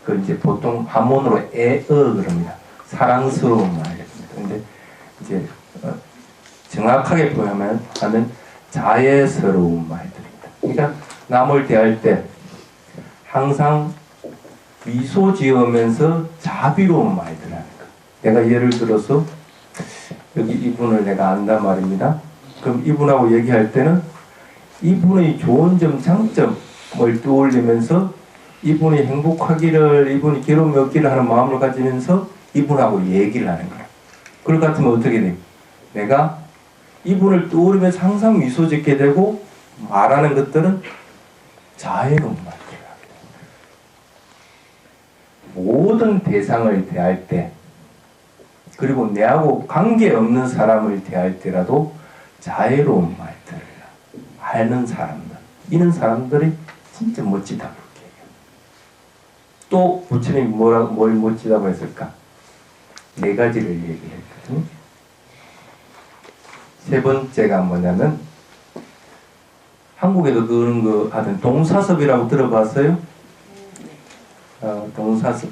그 이제 보통 한문으로 애어 그럽니다. 사랑스러운 말입니다. 근데 이제 정확하게 표현하면 자애스러운 말들입니다. 그러니까 남을 대할 때 항상 미소 지으면서 자비로운 말들 하는 거. 내가 예를 들어서 여기 이분을 내가 안단 말입니다. 그럼 이분하고 얘기할 때는 이분의 좋은 점, 장점을 떠올리면서 이분이 행복하기를, 이분이 괴로움이 없기를 하는 마음을 가지면서 이분하고 얘기를 하는 거예요. 그럴 것 같으면 어떻게 돼요? 내가 이분을 떠오르면서 항상 미소 짓게 되고 말하는 것들은 자애로운 말들을 하게 됩니다. 모든 대상을 대할 때 그리고 내하고 관계없는 사람을 대할 때라도 자애로운 말들을 하는 사람들 이런 사람들이 진짜 멋지다 그렇게 얘기해요. 또 부처님이 뭘 멋지다고 했을까? 네 가지를 얘기했거든요. 세 번째가 뭐냐면 한국에도 그런 거 하던 동사섭이라고 들어봤어요? 동사섭.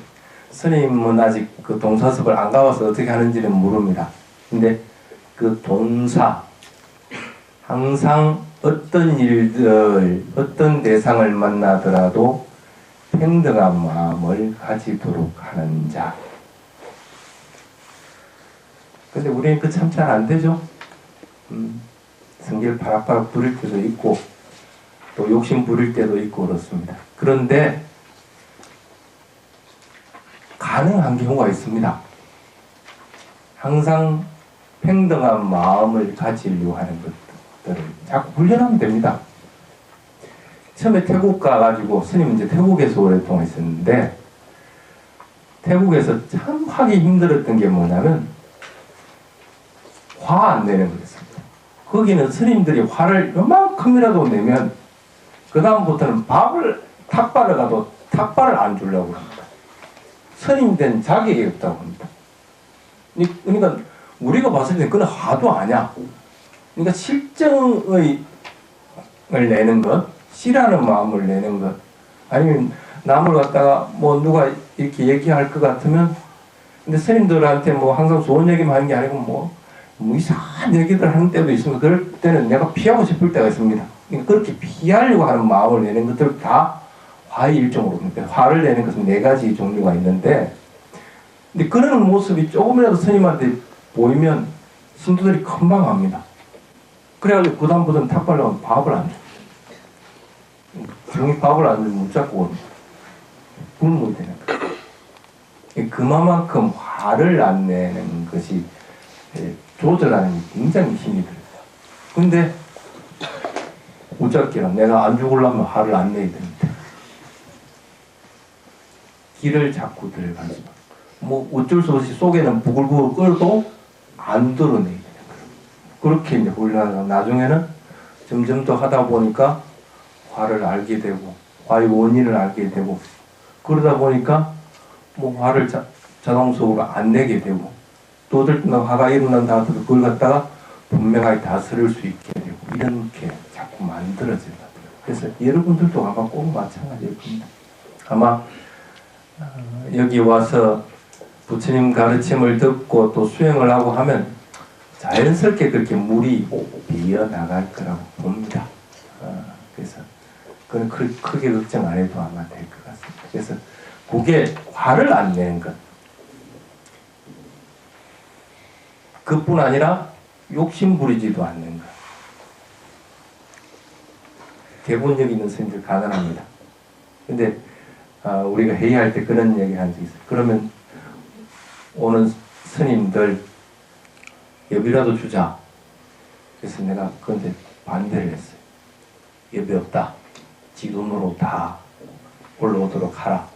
스님은 아직 그 동사섭을 안 가봐서 어떻게 하는지는 모릅니다. 근데 그 동사, 항상 어떤 일들, 어떤 대상을 만나더라도 평등한 마음을 가지도록 하는 자. 근데 우리는 그 참 잘 안 되죠? 성질 파락파락 부릴 때도 있고, 또 욕심 부릴 때도 있고 그렇습니다. 그런데 가능한 경우가 있습니다. 항상 평등한 마음을 가지려고 하는 것들을 자꾸 훈련하면 됩니다. 처음에 태국 가가지고 스님 이제 태국에서 오랫동안 있었는데 태국에서 참 하기 힘들었던 게 뭐냐면 화 안 내는 거였습니다. 거기는 스님들이 화를 요만큼이라도 내면 그 다음부터는 탑발을 가도 탑발을 안 주려고 합니다. 스님 된 자격이 없다고 합니다. 그러니까 우리가 봤을 때 그건 화도 아니야. 그러니까 실정을 내는 것, 씨라는 마음을 내는 것, 아니면 남을 갖다가 뭐 누가 이렇게 얘기할 것 같으면, 근데 스님들한테 뭐 항상 좋은 얘기만 하는 게 아니고 뭐 이상한 얘기들 하는 때도 있습니다. 그럴 때는 내가 피하고 싶을 때가 있습니다. 그러니까 그렇게 피하려고 하는 마음을 내는 것들 다 화의 일종으로 봅니다. 화를 내는 것은 네 가지 종류가 있는데, 근데 그런 모습이 조금이라도 스님한테 보이면 신도들이 건방합니다. 그래가지고 그 다음부터는 탁발려면 밥을 안 줘. 정이 밥을 안 주면 못 잡고 굶어야 되는 거예요. 그만큼 화를 안 내는 것이 조절하는 게 굉장히 힘이 들어요. 근데 어쩌겠나 내가 안 죽으려면 화를 안 내야 됩니다. 길을 자꾸 들어가지 뭐 어쩔 수 없이 속에는 부글부글 끓도 안 드러내야 되는 거예요. 그렇게 이제 훈련하다가 나중에는 점점 더 하다 보니까 화를 알게 되고 화의 원인을 알게 되고 그러다 보니까 뭐 화를 자동적으로 안 내게 되고 또 어떨 때는 화가 일어난다 하더라도 그걸 갖다가 분명하게 다스릴 수 있게 되고 이렇게 자꾸 만들어진다. 그래서 여러분들도 아마 꼭 마찬가지일 겁니다. 아마 여기 와서 부처님 가르침을 듣고 또 수행을 하고 하면 자연스럽게 그렇게 물이 비어나갈 거라고 봅니다. 그래서 그건 크게 걱정 안 해도 아마 될 것 같습니다. 그래서 그게 화를 안 내는 것. 그뿐 아니라 욕심 부리지도 않는 것. 대부분 여기 있는 스님들 가난합니다. 근데 우리가 회의할 때 그런 얘기 한 적이 있어요. 그러면 오는 스님들 여비라도 주자. 그래서 내가 그런데 반대를 했어요. 여비 없다. 지 돈으로 다 올라오도록 하라.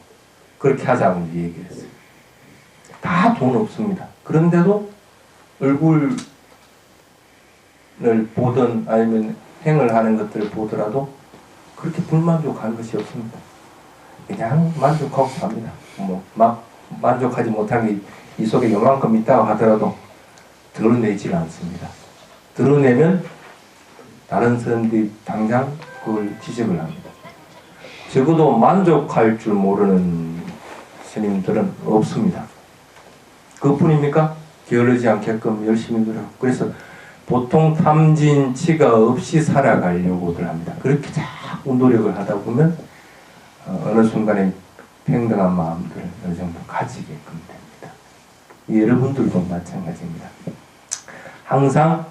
그렇게 하자고 얘기를 했어요. 다 돈 없습니다. 그런데도 얼굴을 보든 아니면 행을 하는 것들을 보더라도 그렇게 불만족하는 것이 없습니다. 그냥 만족하고 삽니다. 뭐 막 만족하지 못한 게 이 속에 요만큼 있다고 하더라도 드러내질 않습니다. 드러내면 다른 사람들이 당장 그걸 지적을 합니다. 적어도 만족할 줄 모르는 스님들은 없습니다. 그뿐입니까? 게으르지 않게끔 열심히 노력하고 그래서 보통 탐진치가 없이 살아가려고들 합니다. 그렇게 자꾸 노력을 하다 보면 어느 순간에 평등한 마음들을 어느 정도 가지게끔 됩니다. 여러분들도 마찬가지입니다. 항상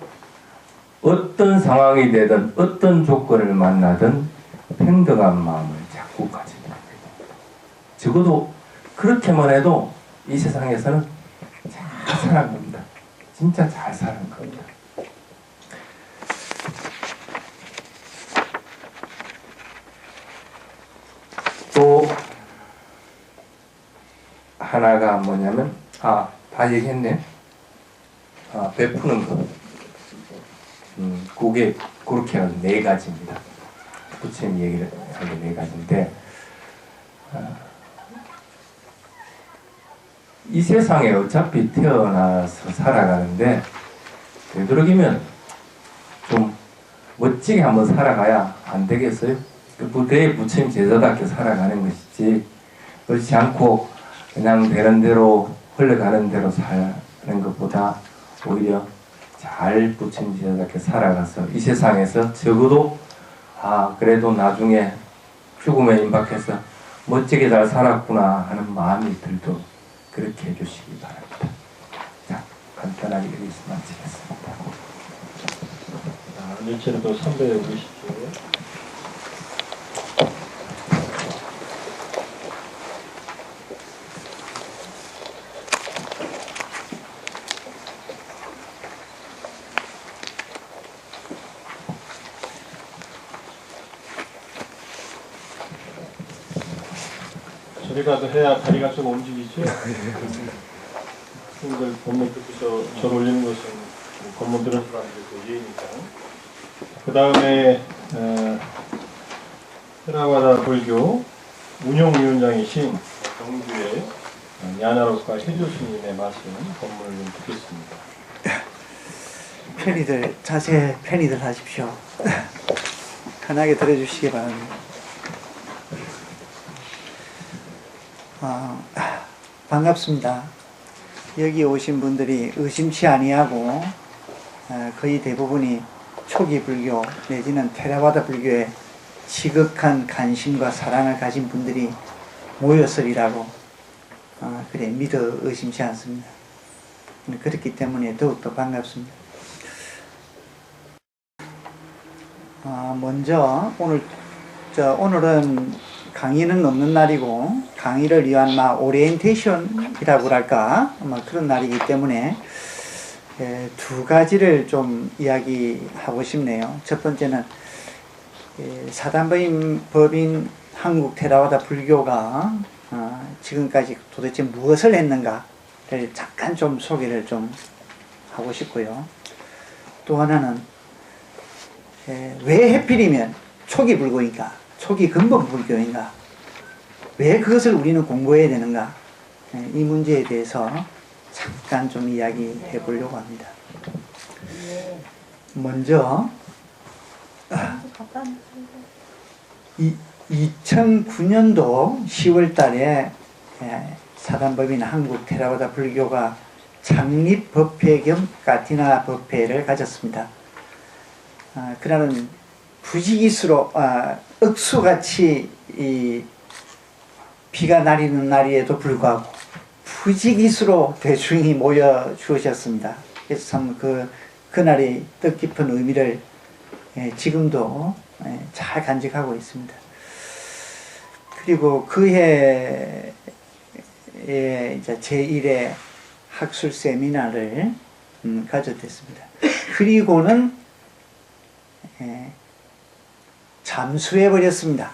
어떤 상황이 되든 어떤 조건을 만나든 평등한 마음을 자꾸 가지면 됩니다. 적어도 그렇게만 해도 이 세상에서는 잘 사는 겁니다. 진짜 잘 사는 겁니다. 또 하나가 뭐냐면 다 얘기했네. 베푸는 것. 그게 그렇게 하는 네 가지입니다. 부처님 얘기를 하게 네 가지인데 이 세상에 어차피 태어나서 살아가는데 되도록이면 좀 멋지게 한번 살아가야 안 되겠어요? 그의 부처님 제자답게 살아가는 것이지 그렇지 않고 그냥 되는 대로 흘러가는 대로 사는 것보다 오히려 잘 부처님 제자답게 살아가서 이 세상에서 적어도 그래도 나중에 죽음에 임박해서 멋지게 잘 살았구나 하는 마음이 들도록 그렇게 해주시기 바랍니다. 자, 간단하게 여기서 마치겠습니다. 일체로도 350조. 저리라도 해야 다리가 좀 움직이죠? 친구들 법문 듣고서 절 올리는 것은 법문 들은 사람들도 예의니까. 그 다음에 테라와다 불교 운영위원장이신 경주의 야나로카 해조 스님의 말씀 법문을 좀 듣겠습니다. 편히들 하십시오. 편하게 들어주시기 바랍니다. 반갑습니다. 여기 오신 분들이 의심치 아니하고 거의 대부분이 초기 불교 내지는 테라와다 불교에 지극한 관심과 사랑을 가진 분들이 모였으리라고 그래 믿어 의심치 않습니다. 그렇기 때문에 더욱더 반갑습니다. 먼저 오늘은 강의는 없는 날이고 강의를 위한 오리엔테이션이라고 할까 그런 날이기 때문에 두 가지를 좀 이야기하고 싶네요. 첫 번째는 사단법인 한국 테라와다 불교가 지금까지 도대체 무엇을 했는가를 잠깐 좀 소개를 좀 하고 싶고요. 또 하나는 왜 해필이면 초기 불교인가, 초기 근본 불교인가, 왜 그것을 우리는 공부해야 되는가, 이 문제에 대해서 잠깐 좀 이야기해 보려고 합니다. 먼저 2009년도 10월 달에 사단법인 한국 테라와다 불교가 창립법회 겸 까티나 법회를 가졌습니다. 그날은 부지기수로 억수같이 비가 내리는 날에도 불구하고 부지기수로 대중이 모여 주셨습니다. 그래서 참 그날의 뜻깊은 의미를 지금도 잘 간직하고 있습니다. 그리고 그해 이제 제1회 학술 세미나를 가졌습니다. 그리고는 잠수해 버렸습니다.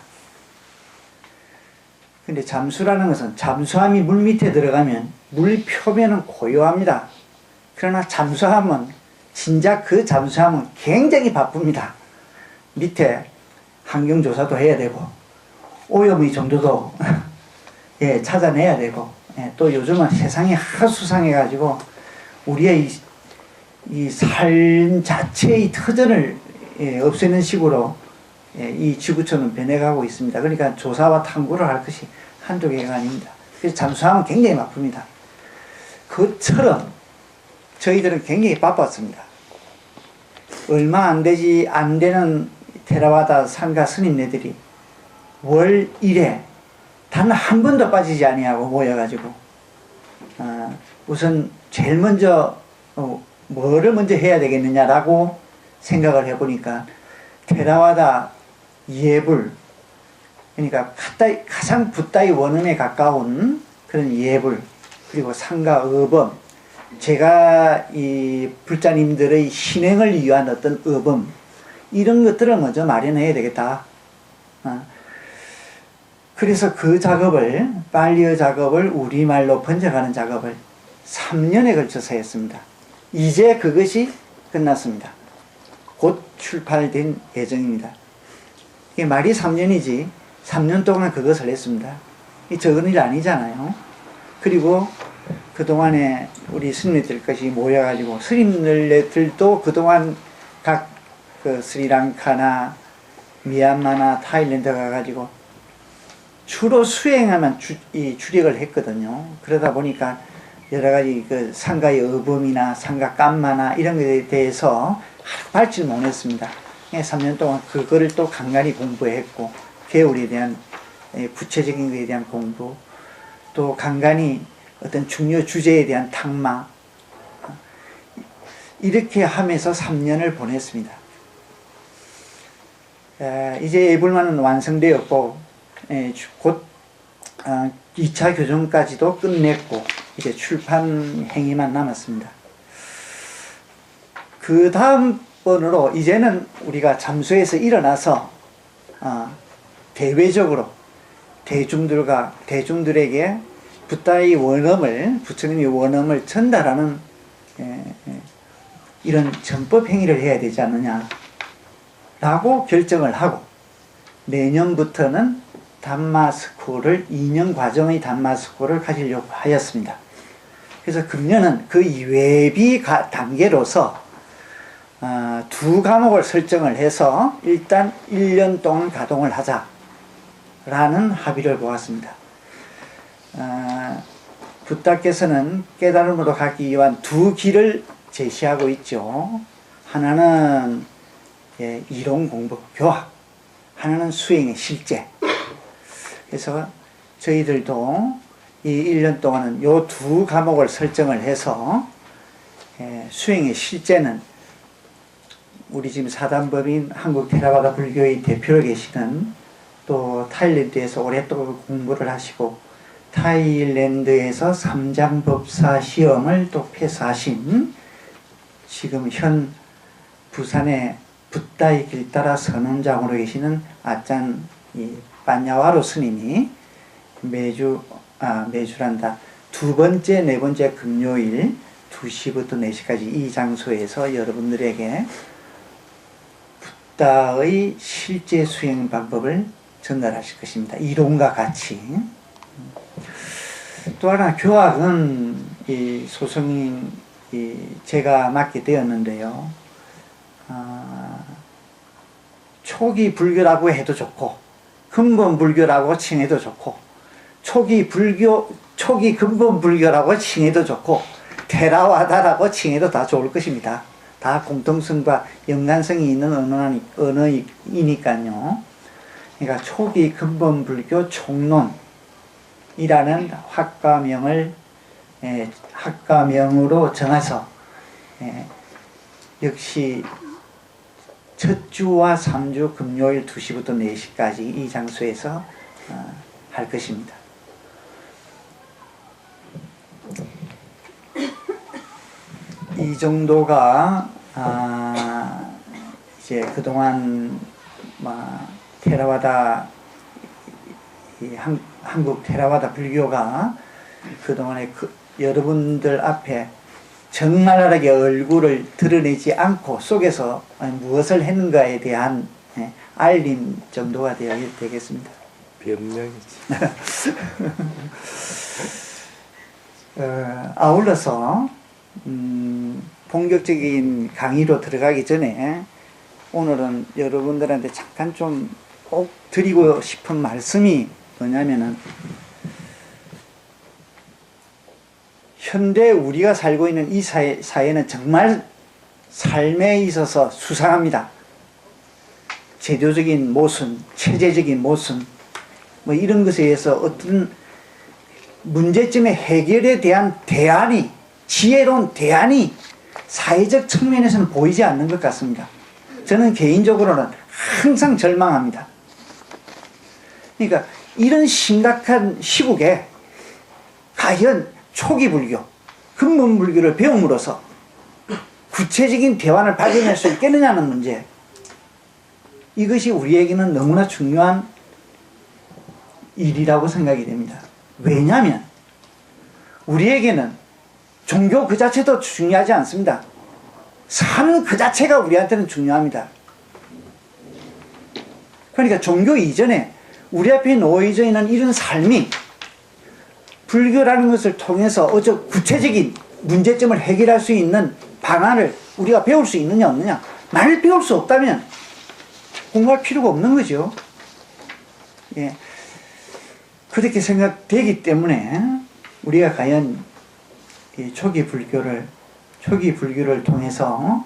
근데 잠수라는 것은 잠수함이 물 밑에 들어가면 물 표면은 고요합니다. 그러나 잠수함은 진작 그 잠수함은 굉장히 바쁩니다. 밑에 환경조사도 해야 되고 오염의 정도도 찾아내야 되고 또 요즘은 세상이 하도 수상해가지고 우리의 이 삶 자체의 터전을 없애는 식으로 이 지구촌은 변해가고 있습니다. 그러니까 조사와 탐구를 할 것이 한두 개가 아닙니다. 그래서 잠수함은 굉장히 바쁩니다. 그처럼 저희들은 굉장히 바빴습니다. 얼마 안 되는 테라와다 상가 스님네들이 월 1회 단 한 번도 빠지지 아니하고 모여가지고 우선 제일 먼저 뭐를 먼저 해야 되겠느냐라고 생각을 해보니까 테라와다 예불, 그러니까 가장 붓다의 원음에 가까운 그런 예불, 그리고 상가 어범, 제가 이 불자님들의 신행을 위한 어떤 어범, 이런 것들을 먼저 마련해야 되겠다. 그래서 그 작업을, 빨리어 작업을 우리말로 번역하는 작업을 3년에 걸쳐서 했습니다. 이제 그것이 끝났습니다. 곧 출판된 예정입니다. 이게 말이 3년이지 3년 동안 그것을 했습니다. 이 적은 일 아니잖아요. 그리고 그동안에 우리 스님들까지 모여가지고 스님들도 그동안 각 그 스리랑카나 미얀마나 타일랜드 가가지고 주로 수행하면 주력을 했거든요. 그러다 보니까 여러 가지 그 상가의 어범이나 상가 깜마나 이런 것에 대해서 발질 못했습니다. 3년 동안 그거를 또 간간히 공부했고 계율에 대한 구체적인 것에 대한 공부, 또 간간히 어떤 중요 주제에 대한 탁마, 이렇게 하면서 3년을 보냈습니다. 이제 애불만은 완성되었고 곧 2차 교정까지도 끝냈고 이제 출판 행위만 남았습니다. 그 다음 번으로 이제는 우리가 잠수에서 일어나서 대외적으로 대중들에게 붓다의 원엄을, 부처님의 원엄을 전달하는 이런 전법 행위를 해야 되지 않느냐 라고 결정을 하고, 내년부터는 담마스쿨을 2년 과정의 담마스쿨을 가지려고 하였습니다. 그래서 금년은 그 예비 단계로서 2과목을 설정을 해서 일단 1년 동안 가동을 하자라는 합의를 보았습니다. 붓다께서는 깨달음으로 가기 위한 2길을 제시하고 있죠. 하나는 이론 공부, 교학, 하나는 수행의 실제. 그래서 저희들도 이 1년 동안은 요 2과목을 설정을 해서 수행의 실제는 우리 지금 사단법인 한국 테라바다 불교의 대표로 계시는, 또 타일랜드에서 오랫동안 공부를 하시고 타일랜드에서 삼장법사 시험을 또 패스하신, 지금 현 부산의 붓다의 길 따라 선원장으로 계시는 아짠 빠냐와로 스님이 매주란다. 2번째, 4번째 금요일 2시부터 4시까지 이 장소에서 여러분들에게 붓다의 실제 수행 방법을 전달하실 것입니다. 이론과 같이. 또 하나, 교학은 이 소성인 제가 맡게 되었는데요. 초기 불교라고 해도 좋고 근본 불교라고 칭해도 좋고 초기 근본 불교라고 칭해도 좋고 테라와다라고 칭해도 다 좋을 것입니다. 다 공통성과 연관성이 있는 언어이니까요. 그러니까 초기 근본 불교 총론이라는 학과명으로 정해서 역시 첫 주와 3주 금요일 2시부터 4시까지 이 장소에서 할 것입니다. 이 정도가 이제 그동안 테라와다 한국 테라와다 불교가 그동안에 여러분들 앞에 적나라하게 얼굴을 드러내지 않고 속에서 무엇을 했는가에 대한 알림 정도가 되겠습니다. 변명이지. 아울러서 본격적인 강의로 들어가기 전에 오늘은 여러분들한테 잠깐 좀 꼭 드리고 싶은 말씀이 뭐냐면은, 현대 우리가 살고 있는 이 사회는 정말 삶에 있어서 수상합니다. 제도적인 모순, 체제적인 모순, 뭐 이런 것에 의해서 어떤 문제점의 해결에 대한 대안이, 지혜로운 대안이 사회적 측면에서는 보이지 않는 것 같습니다. 저는 개인적으로는 항상 절망합니다. 그러니까 이런 심각한 시국에 과연 초기 불교, 근본 불교를 배움으로써 구체적인 대안을 발견할 수 있겠느냐는 문제. 이것이 우리에게는 너무나 중요한 일이라고 생각이 됩니다. 왜냐하면 우리에게는 종교 그 자체도 중요하지 않습니다. 삶 그 자체가 우리한테는 중요합니다. 그러니까 종교 이전에 우리 앞에 놓여져 있는 이런 삶이 불교라는 것을 통해서 어저 구체적인 문제점을 해결할 수 있는 방안을 우리가 배울 수 있느냐 없느냐. 만일 배울 수 없다면 공부할 필요가 없는 거죠. 예. 그렇게 생각되기 때문에 우리가 과연 이 초기 불교를 통해서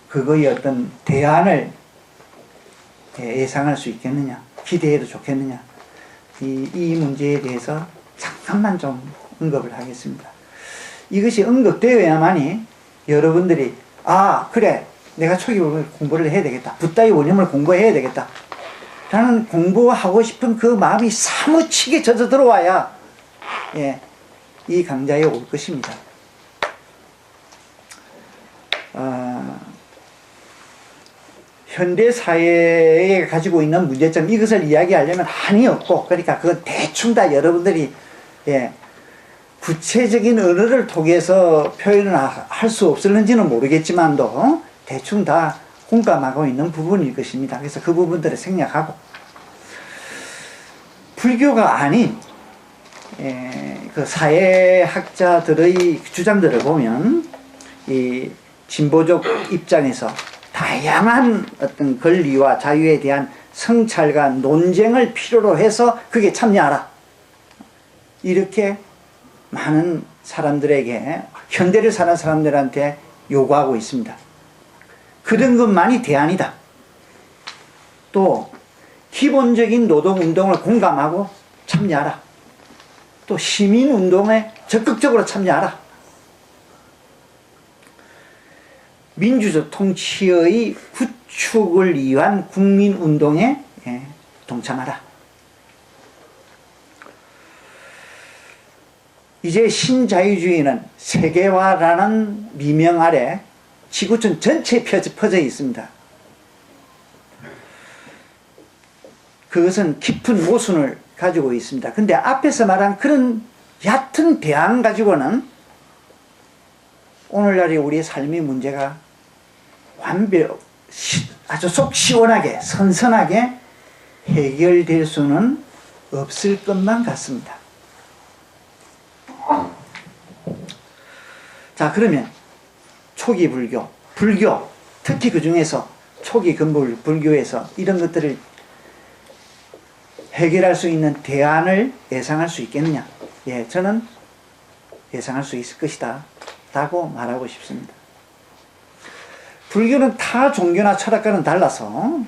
그거의 어떤 대안을 예상할 수 있겠느냐, 기대해도 좋겠느냐, 이 문제에 대해서 잠깐만 좀 언급을 하겠습니다. 이것이 언급되어야만이 여러분들이 아 그래 내가 초기 불교 공부를 해야 되겠다, 붓다의 원념을 공부해야 되겠다 라는 공부하고 싶은 그 마음이 사무치게 젖어 들어와야 예, 이 강좌에 올 것입니다. 현대 사회에 가지고 있는 문제점 이것을 이야기하려면 한이 없고, 그러니까 그건 대충 다 여러분들이 예, 구체적인 언어를 통해서 표현을 할 수 없을는지는 모르겠지만도 대충 다 공감하고 있는 부분일 것입니다. 그래서 그 부분들을 생략하고, 불교가 아닌 그 사회학자들의 주장들을 보면 이 진보적 입장에서 다양한 어떤 권리와 자유에 대한 성찰과 논쟁을 필요로 해서 그게 참여하라, 이렇게 많은 사람들에게, 현대를 사는 사람들한테 요구하고 있습니다. 그런 것만이 대안이다. 또 기본적인 노동운동을 공감하고 참여하라. 또 시민운동에 적극적으로 참여하라. 민주적 통치의 구축을 위한 국민운동에 동참하라. 이제 신자유주의는 세계화라는 미명 아래 지구촌 전체에 퍼져 있습니다. 그것은 깊은 모순을 가지고 있습니다. 근데 앞에서 말한 그런 얕은 대안 가지고는 오늘날의 우리의 삶의 문제가 아주 속 시원하게 선선하게 해결될 수는 없을 것만 같습니다. 자, 그러면 초기 불교, 특히 그 중에서 초기 근본 불교에서 이런 것들을 해결할 수 있는 대안을 예상할 수 있겠느냐? 예, 저는 예상할 수 있을 것이다 라고 말하고 싶습니다. 불교는 타 종교나 철학과는 달라서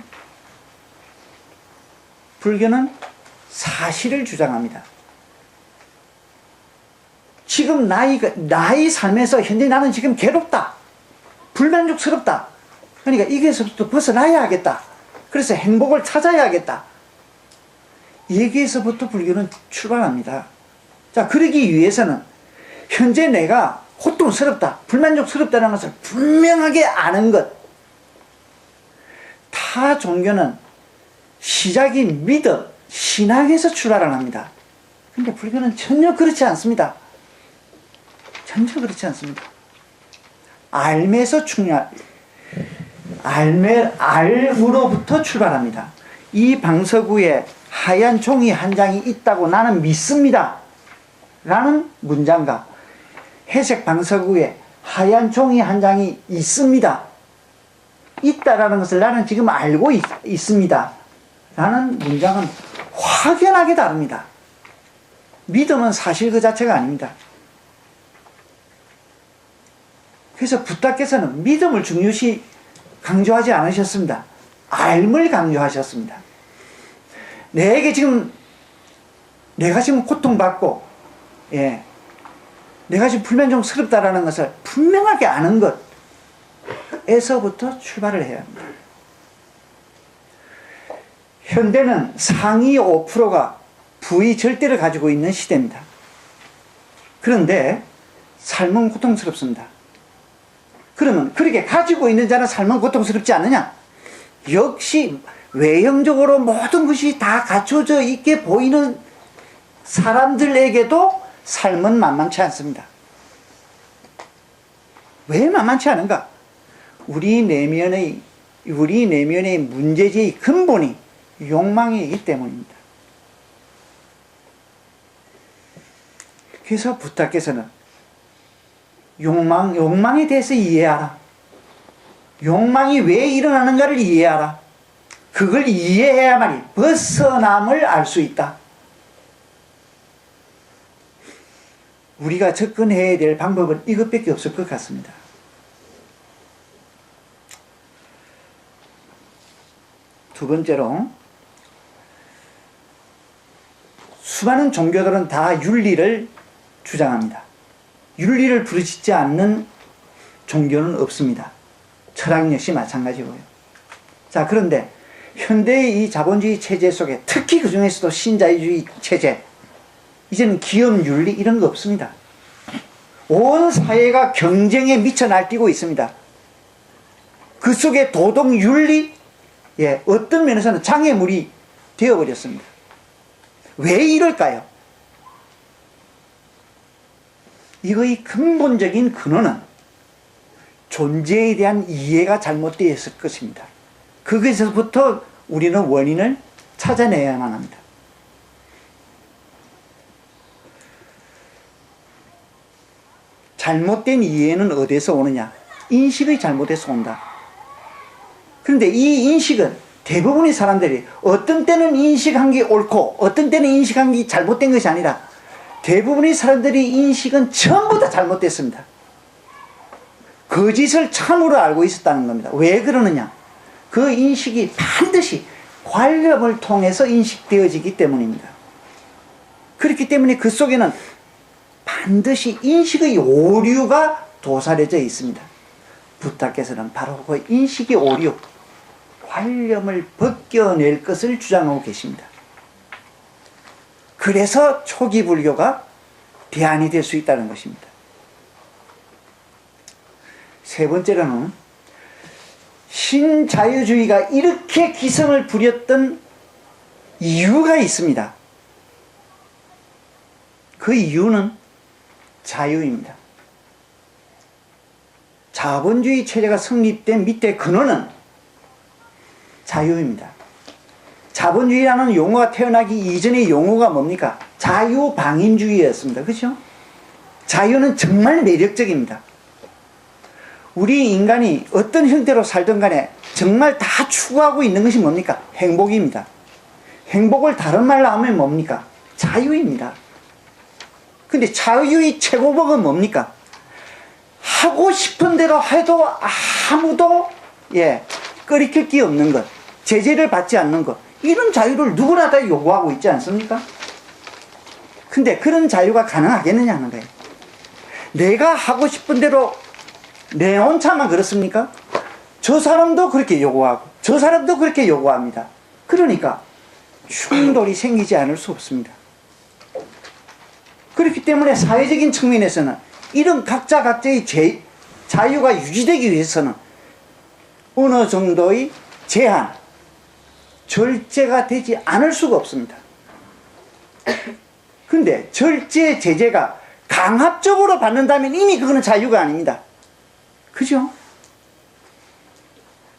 불교는 사실을 주장합니다. 지금 나의 삶에서 현재 나는 지금 괴롭다, 불만족스럽다, 그러니까 이게서부터 벗어나야 하겠다, 그래서 행복을 찾아야 하겠다, 여기에서부터 불교는 출발합니다. 자, 그러기 위해서는 현재 내가 고통스럽다, 불만족스럽다는 것을 분명하게 아는 것. 타 종교는 시작이 믿음, 신앙에서 출발을 합니다. 근데 불교는 전혀 그렇지 않습니다. 전혀 그렇지 않습니다. 알므로부터 출발합니다. 이 방석우에 하얀 종이 한 장이 있다고 나는 믿습니다 라는 문장과 회색 방석우에 하얀 종이 한 장이 있습니다, 있다라는 것을 나는 지금 알고 있습니다 라는 문장은 확연하게 다릅니다. 믿음은 사실 그 자체가 아닙니다. 그래서 부다께서는 믿음을 중요시 강조하지 않으셨습니다. 알을 강조하셨습니다. 내가 지금 고통받고, 예, 내가 지금 불만족스럽다라는 것을 분명하게 아는 것에서부터 출발을 해야 합니다. 현대는 상위 5%가 부의 절대를 가지고 있는 시대입니다. 그런데 삶은 고통스럽습니다. 그러면 그렇게 가지고 있는 자는 삶은 고통스럽지 않느냐? 역시 외형적으로 모든 것이 다 갖춰져 있게 보이는 사람들에게도 삶은 만만치 않습니다. 왜 만만치 않은가? 우리 내면의 우리 내면의 문제제의 근본이 욕망이기 때문입니다. 그래서 부탁께서는 욕망에 대해서 이해하라. 욕망이 왜 일어나는가를 이해하라. 그걸 이해해야만이 벗어남을 알 수 있다. 우리가 접근해야 될 방법은 이것밖에 없을 것 같습니다. 두 번째로, 수많은 종교들은 다 윤리를 주장합니다. 윤리를 부르짖지 않는 종교는 없습니다. 철학 역시 마찬가지고요. 자, 그런데 현대의 이 자본주의 체제 속에, 특히 그 중에서도 신자유주의 체제, 이제는 기업 윤리 이런 거 없습니다. 온 사회가 경쟁에 미쳐 날뛰고 있습니다. 그 속에 도덕 윤리, 어떤 면에서는 장애물이 되어버렸습니다. 왜 이럴까요? 이거의 근본적인 근원은 존재에 대한 이해가 잘못되어 있을 것입니다. 거기서부터 우리는 원인을 찾아내야만 합니다. 잘못된 이해는 어디서 오느냐? 인식의 잘못에서 온다. 그런데 이 인식은 대부분의 사람들이 어떤 때는 인식한 게 옳고 어떤 때는 인식한 게 잘못된 것이 아니라 대부분의 사람들이 인식은 전부 다 잘못됐습니다. 거짓을 참으로 알고 있었다는 겁니다. 왜 그러느냐? 그 인식이 반드시 관념을 통해서 인식되어지기 때문입니다. 그렇기 때문에 그 속에는 반드시 인식의 오류가 도사려져 있습니다. 부탁께서는 바로 그 인식의 오류, 관념을 벗겨낼 것을 주장하고 계십니다. 그래서 초기 불교가 대안이 될 수 있다는 것입니다. 세 번째로는 신자유주의가 이렇게 기승을 부렸던 이유가 있습니다. 그 이유는 자유입니다. 자본주의 체제가 성립된 밑에 근원은 자유입니다. 자본주의라는 용어가 태어나기 이전의 용어가 뭡니까? 자유방임주의였습니다. 그렇죠? 자유는 정말 매력적입니다. 우리 인간이 어떤 형태로 살든 간에 정말 다 추구하고 있는 것이 뭡니까? 행복입니다. 행복을 다른 말로 하면 뭡니까? 자유입니다. 근데 자유의 최고봉은 뭡니까? 하고 싶은 대로 해도 아무도 꺼리킬 게 없는 것, 제재를 받지 않는 것, 이런 자유를 누구나 다 요구하고 있지 않습니까? 근데 그런 자유가 가능하겠느냐 하는 거예요. 내가 하고 싶은 대로 내 혼자만 그렇습니까? 저 사람도 그렇게 요구하고 저 사람도 그렇게 요구합니다. 그러니까 충돌이 생기지 않을 수 없습니다. 그렇기 때문에 사회적인 측면에서는 이런 각자의 자유가 유지되기 위해서는 어느 정도의 제한, 절제가 되지 않을 수가 없습니다. 근데 절제, 제재가 강압적으로 받는다면 이미 그거는 자유가 아닙니다. 그죠?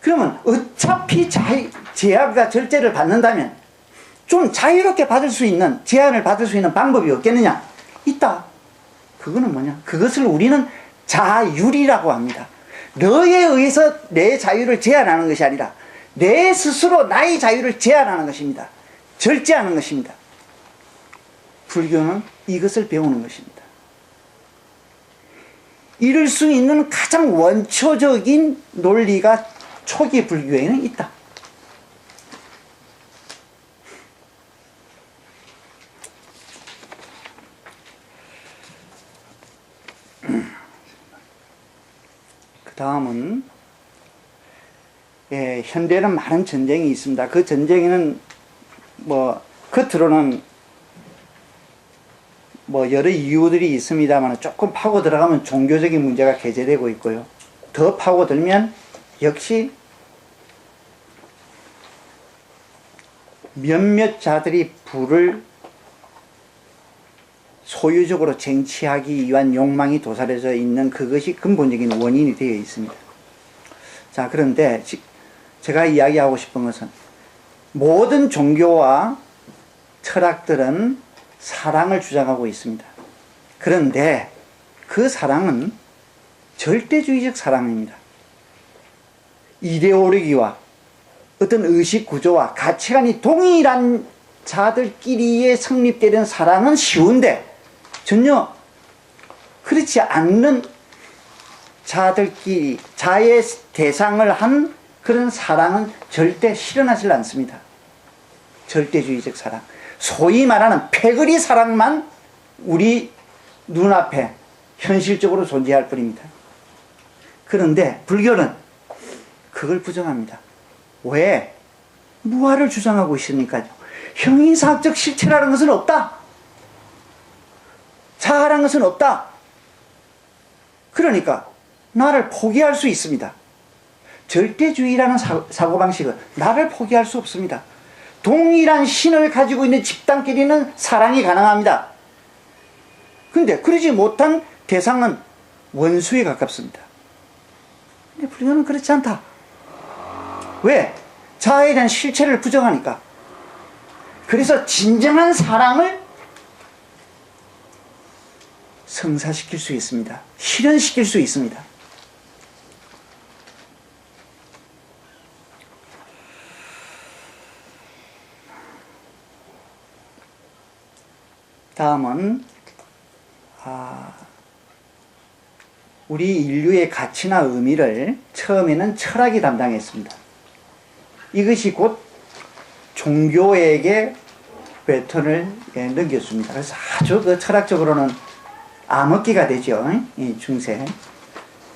그러면 어차피 제약과 절제를 받는다면 좀 자유롭게 받을 수 있는, 제한을 받을 수 있는 방법이 없겠느냐? 있다. 그거는 뭐냐? 그것을 우리는 자율이라고 합니다. 너에 의해서 내 자유를 제한하는 것이 아니라 내 스스로 나의 자유를 제한하는 것입니다. 절제하는 것입니다. 불교는 이것을 배우는 것입니다. 이룰 수 있는 가장 원초적인 논리가 초기 불교에는 있다. 그 다음은 현대에는 많은 전쟁이 있습니다. 그 전쟁에는 겉으로는 여러 이유들이 있습니다만 조금 파고 들어가면 종교적인 문제가 게재되고 있고요. 더 파고 들면 역시 몇몇 자들이 부를 소유적으로 쟁취하기 위한 욕망이 도사려져 있는 그것이 근본적인 원인이 되어 있습니다. 자, 그런데 제가 이야기하고 싶은 것은 모든 종교와 철학들은 사랑을 주장하고 있습니다. 그런데 그 사랑은 절대주의적 사랑입니다. 이데올로기와 어떤 의식 구조와 가치관이 동일한 자들끼리에 성립되는 사랑은 쉬운데 전혀 그렇지 않는 자들끼리 자의 대상을 한 그런 사랑은 절대 실현하지 않습니다. 절대주의적 사랑. 소위 말하는 패거리 사랑만 우리 눈앞에 현실적으로 존재할 뿐입니다. 그런데 불교는 그걸 부정합니다. 왜? 무아를 주장하고 있으니까요. 형이사학적 실체라는 것은 없다. 자아라는 것은 없다. 그러니까 나를 포기할 수 있습니다. 절대주의라는 사고방식은 나를 포기할 수 없습니다. 동일한 신을 가지고 있는 집단끼리는 사랑이 가능합니다. 근데 그러지 못한 대상은 원수에 가깝습니다. 근데 불교는 그렇지 않다. 왜? 자아에 대한 실체를 부정하니까. 그래서 진정한 사랑을 성사시킬 수 있습니다. 실현시킬 수 있습니다. 다음은 우리 인류의 가치나 의미를 처음에는 철학이 담당했습니다. 이것이 곧 종교에게 배턴을 넘겼습니다. 그래서 아주 그 철학적으로는 암흑기가 되죠. 이 중세.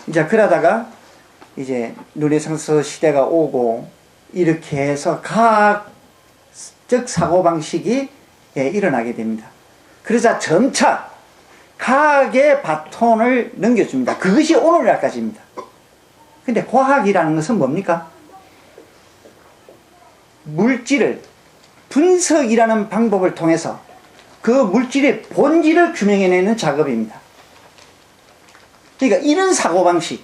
이제 그러다가 이제 르네상스 시대가 오고 이렇게 해서 과학적 사고방식이 일어나게 됩니다. 그러자 점차 과학의 바톤을 넘겨줍니다. 그것이 오늘날까지입니다. 근데 과학이라는 것은 뭡니까? 물질을 분석이라는 방법을 통해서 그 물질의 본질을 규명해내는 작업입니다. 그러니까 이런 사고방식,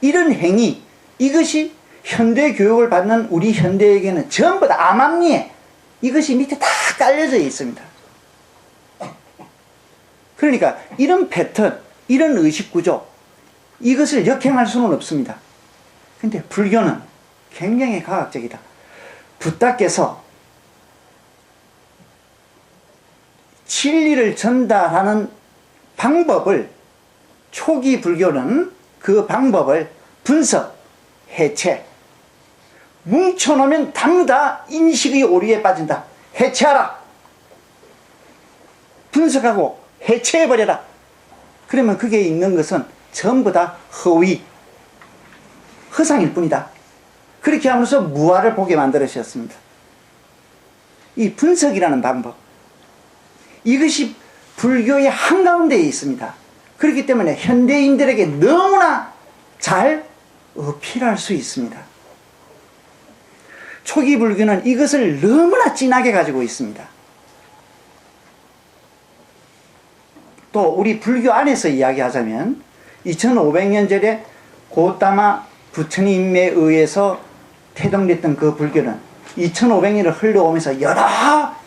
이런 행위, 이것이 현대 교육을 받는 우리 현대에게는 전부 다 암암리에 이것이 밑에 다 깔려져 있습니다. 그러니까 이런 패턴, 이런 의식구조, 이것을 역행할 수는 없습니다. 근데 불교는 굉장히 과학적이다. 붓다께서 진리를 전달하는 방법을, 초기 불교는 그 방법을 분석, 해체, 뭉쳐놓으면 전부 다 인식의 오류에 빠진다. 해체하라. 분석하고 해체해버려라. 그러면 그게 있는 것은 전부 다 허위, 허상일 뿐이다. 그렇게 하면서 무아를 보게 만들으셨습니다. 이 분석이라는 방법, 이것이 불교의 한가운데에 있습니다. 그렇기 때문에 현대인들에게 너무나 잘 어필할 수 있습니다. 초기 불교는 이것을 너무나 진하게 가지고 있습니다. 또 우리 불교 안에서 이야기하자면 2500년 전에 고타마 부처님에 의해서 태동됐던 그 불교는 2500년을 흘러오면서 여러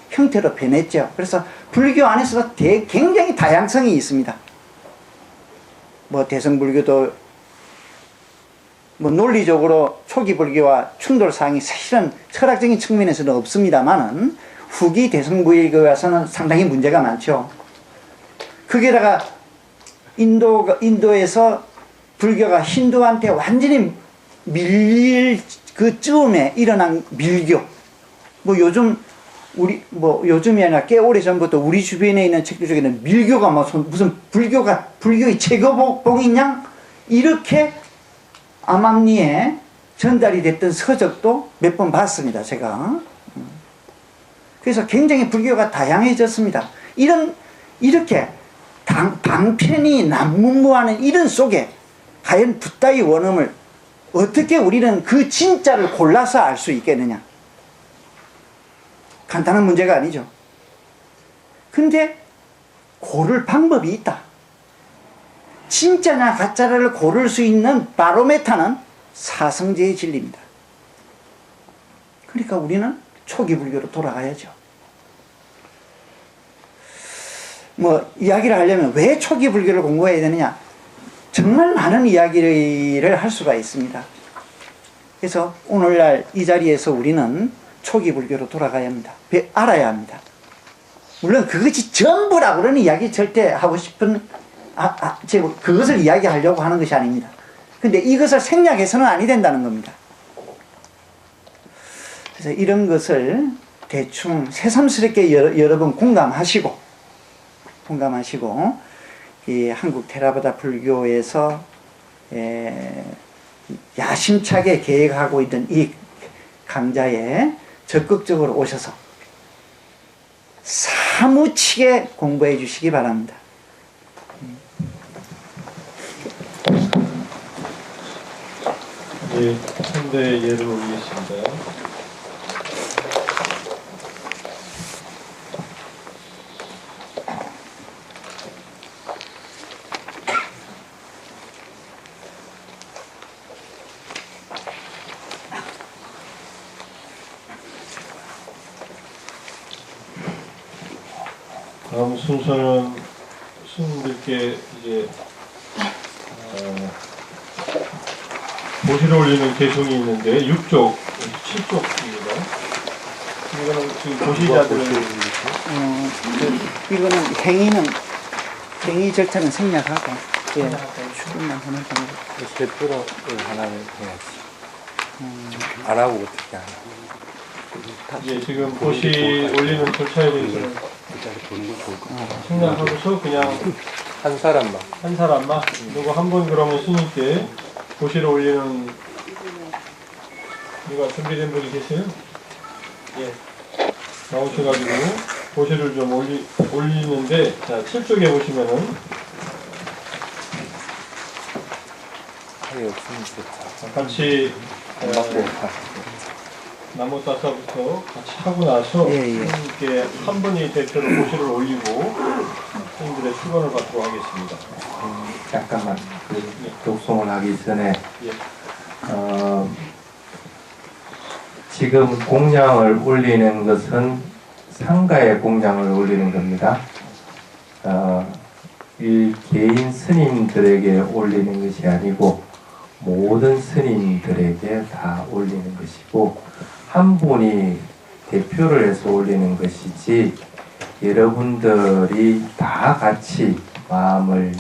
형태로 변했죠. 그래서 불교 안에서도 굉장히 다양성이 있습니다. 뭐 대성불교도 뭐 논리적으로 초기 불교와 충돌사항이 사실은 철학적인 측면에서는 없습니다만은 후기 대성불교에 와서는 상당히 문제가 많죠. 거기에다가 인도에서 불교가 힌두한테 완전히 밀릴 그 즈음에 일어난 밀교. 뭐 요즘이 아니라 꽤 오래 전부터 우리 주변에 있는 책들 중에는 밀교가 무슨 불교의 최고봉이냐? 이렇게 암암리에 전달이 됐던 서적도 몇 번 봤습니다, 제가. 그래서 굉장히 불교가 다양해졌습니다. 이렇게 방편이 난무무하는 이런 속에 과연 붓다의 원음을 어떻게 우리는 그 진짜를 골라서 알 수 있겠느냐? 간단한 문제가 아니죠. 근데 고를 방법이 있다. 진짜냐 가짜를 고를 수 있는 바로메타는 사성제의 진리입니다. 그러니까 우리는 초기 불교로 돌아가야죠. 뭐 이야기를 하려면 왜 초기 불교를 공부해야 되느냐? 정말 많은 이야기를 할 수가 있습니다. 그래서 오늘날 이 자리에서 우리는 초기 불교로 돌아가야 합니다. 알아야 합니다. 물론 그것이 전부라고 그러는 이야기 절대 하고 싶은 제가 그것을 이야기하려고 하는 것이 아닙니다. 근데 이것을 생략해서는 아니 된다는 겁니다. 그래서 이런 것을 대충 새삼스럽게 여러 번 공감하시고 이 한국 테라바다 불교에서 야심차게 계획하고 있던 이 강좌에 적극적으로 오셔서 사무치게 공부해 주시기 바랍니다. 예, 현대 예를 올리겠습니다. 다음 순서는 스님들께 이제 보시를 올리는 개송이 있는데 6쪽, 7쪽입니다. 이거는 지금 보시자들 이거는 행위 절차는 생략하고 출근만 하는 방법. 대표로 하나를 해야지. 안 하고 어떻게 하나. 이제 지금 보시 올리는 절차에 대해서는 생략하고서 그냥 한 사람만. 한 사람만 그리고 한 번 그러면 스님께 보시를 올리는 누가 준비된 분이 계세요? 예. 나오셔가지고 보시를 좀 올리는데 자 7쪽에 보시면은 하기 없으면 좋다. 같이 안 받고 나무 따사부터 같이 하고 나서 스님께 한 분이 대표로 보시를 올리고 스님들의 축원을 받도록 하겠습니다. 잠깐만 그 독송을 하기 전에 예. 지금 공양을 올리는 것은 상가의 공양을 올리는 겁니다. 이 개인 스님들에게 올리는 것이 아니고 모든 스님들에게 다 올리는 것이고 한 분이 대표를 해서 올리는 것이지 여러분들이 다 같이 마음을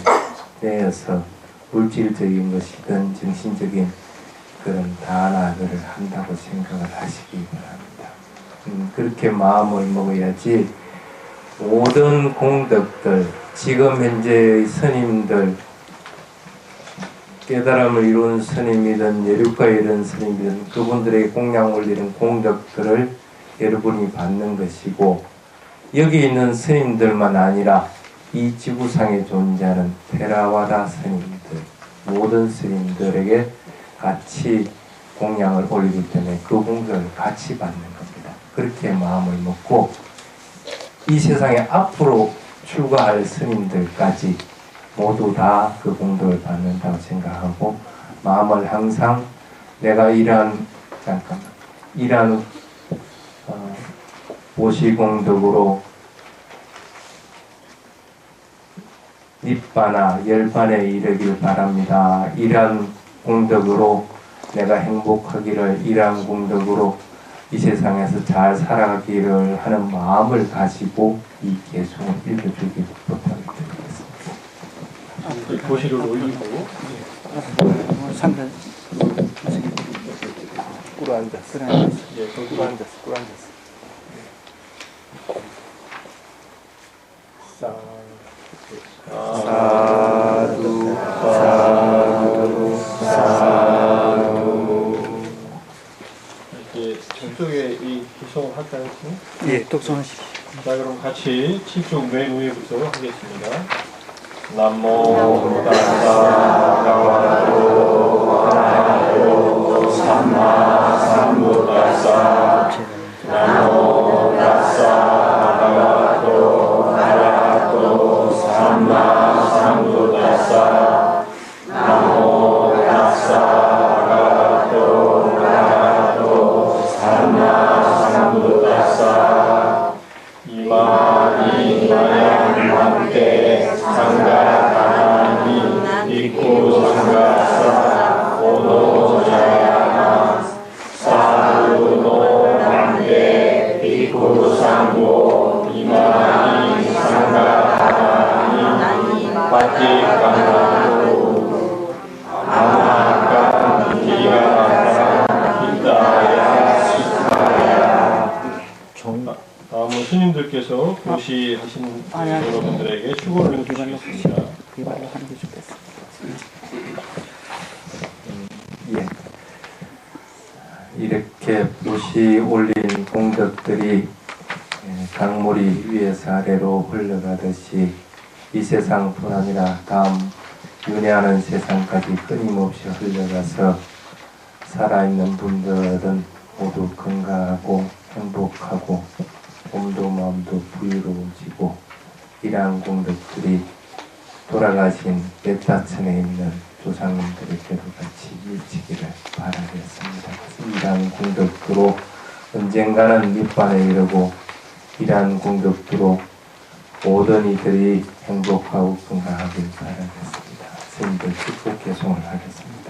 내어서 물질적인 것이든 정신적인 그런 다나를 한다고 생각을 하시기 바랍니다. 그렇게 마음을 먹어야지 모든 공덕들 지금 현재의 스님들 깨달음을 이룬 스님이든 예류가에 이른 스님이든 그분들에게 공양 올리는 공덕들을 여러분이 받는 것이고 여기 있는 스님들만 아니라 이 지구상에 존재하는 테라와다 스님들 모든 스님들에게 같이 공양을 올리기 때문에 그 공덕을 같이 받는 겁니다. 그렇게 마음을 먹고 이 세상에 앞으로 출가할 스님들까지 모두 다 그 공덕을 받는다고 생각하고 마음을 항상 내가 이러한 보시공덕으로 니빠나 열반에 이르길 바랍니다. 이러한 공덕으로 내가 행복하기를 이러한 공덕으로 이 세상에서 잘 살아가기를 하는 마음을 가지고 이 개송을 읽어주기 부탁을 드리겠습니다. 보시를 올리고 상대 꿇어 앉았어. 예, 꿇어 앉았어. 사두 사두 사두 이렇게 7쪽에 이 기송을 할까요? 지금? 예, 독송하십시오. 자 그럼 같이 7쪽 맨 위에부터 하겠습니다. 남모 다사 가와도 아라도 삼마 삼부다사 남모 다사 가와도 아라도 삼마 삼부다사 남모 다사 가와도 아라도 삼마 이쿠상고 이마니 상가하니 바티카나도 아마간 디가가 히다야 시타야. 다음은 스님들께서 교시하신 여러분들에게 축원을 해주시겠습니다. 그 말로 하는 게 좋겠습니다. 예. 이렇게 붓이 올린 공덕들이 강물이 위에서 아래로 흘러가듯이 이 세상뿐 아니라 다음 윤회하는 세상까지 끊임없이 흘러가서 살아있는 분들은 모두 건강하고 행복하고 몸도 마음도 부유로워지고 이러한 공덕들이 돌아가신 메타천에 있는 조상님들에게도 같이 미치기를 바라겠습니다. 이러한 공덕으로 언젠가는 밑반에 이르고 이러한 공덕으로 모든 이들이 행복하고 건강하길 바라겠습니다. 스님들 축복 개송을 하겠습니다.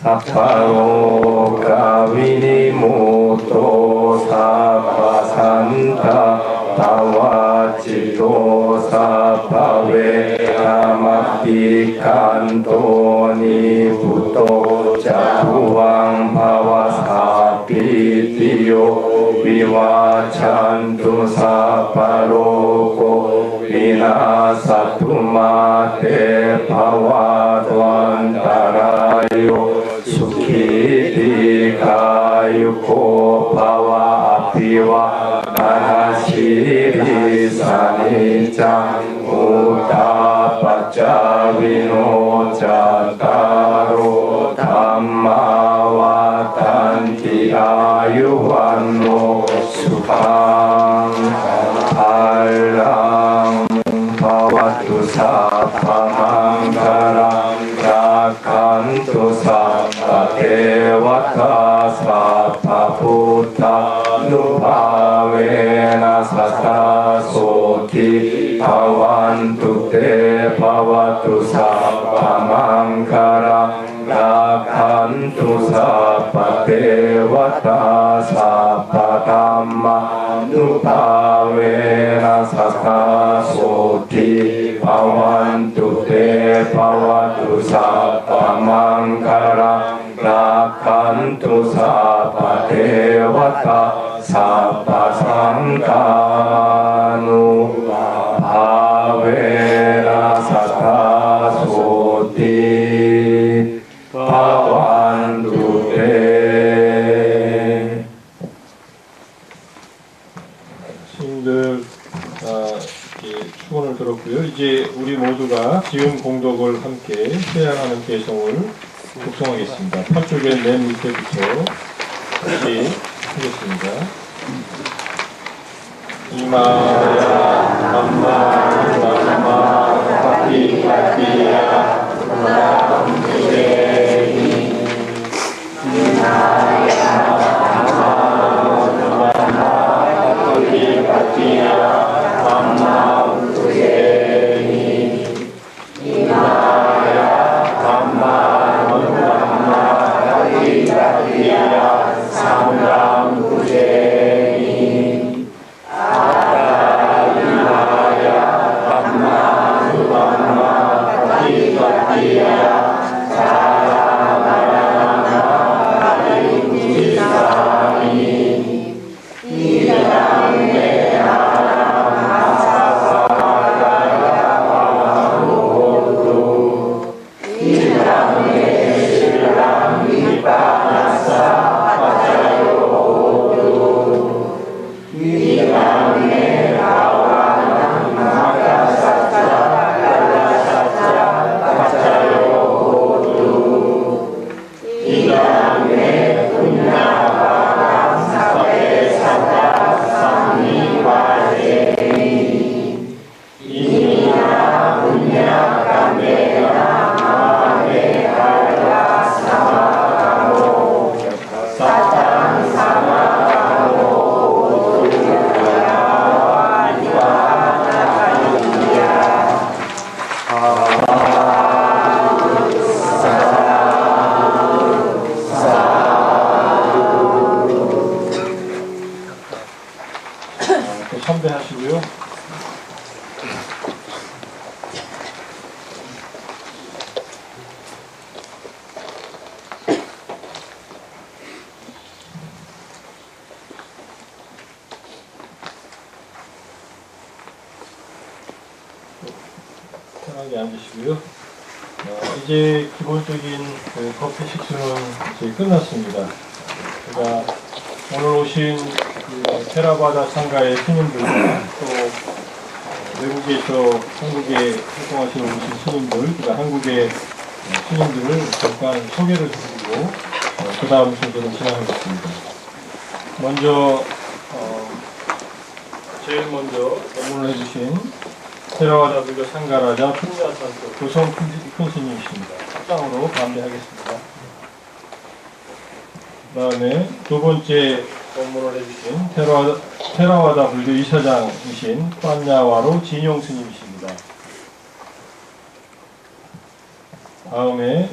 사파로 가위니 모토 사파산타 다와지도 사파웨 가마피칸도니 부토 자부왕 바와사피디요 위와찬두 사파로고 위나사투마테 바와도안다라요 수키디가유코 바와피와 나나시리사니짱 우다바짜위노자따로 담마와 단티아유완노 수방 알랑 바와투사파망가랑 라칸투사파테와타사파부타 누바웨나 사사소티 바완투테 바와투사파망가랑 라칸투사파테와타사파담마 누바웨나 사사소티 바완투테 바와투사파망가랑 라칸투사파테와타 사파상가누 바웨라 사타소티 바완투테. 스님들 축원을 들었고요. 이제 우리 모두가 지은 공덕을 함께 회양하는 개성을 독송하겠습니다. 팔쪽에 맨 밑에부터 같이 하겠습니다. 이마야 남마 남마 파티파티야 남무제니 이마야 남마 남마 파티파티야 남무제니 이마야 남마 남마 파티파티야 삼남무제니 아다이마야 선배하시고요. 편하게 앉으시고요. 이제 기본적인 그 커피 식수는 이제 끝났습니다. 제가 오늘 오신 그 테라바다 상가의 스님들과 또 외국에서 한국에 활동하시는 오신 스님들, 그다음 한국의 스님들을 잠깐 소개를 드리고 그 다음 순서로 진행하겠습니다. 먼저 제일 먼저 법문을 해주신 테라와다 불교 상가라자 풍야산도 조성 큰 스님이십니다. 합장으로 반대하겠습니다. 그 다음에 두 번째 법문을 해주신 테라와다 불교 이사장이신 판야와로 진용 스님이십니다. 다음에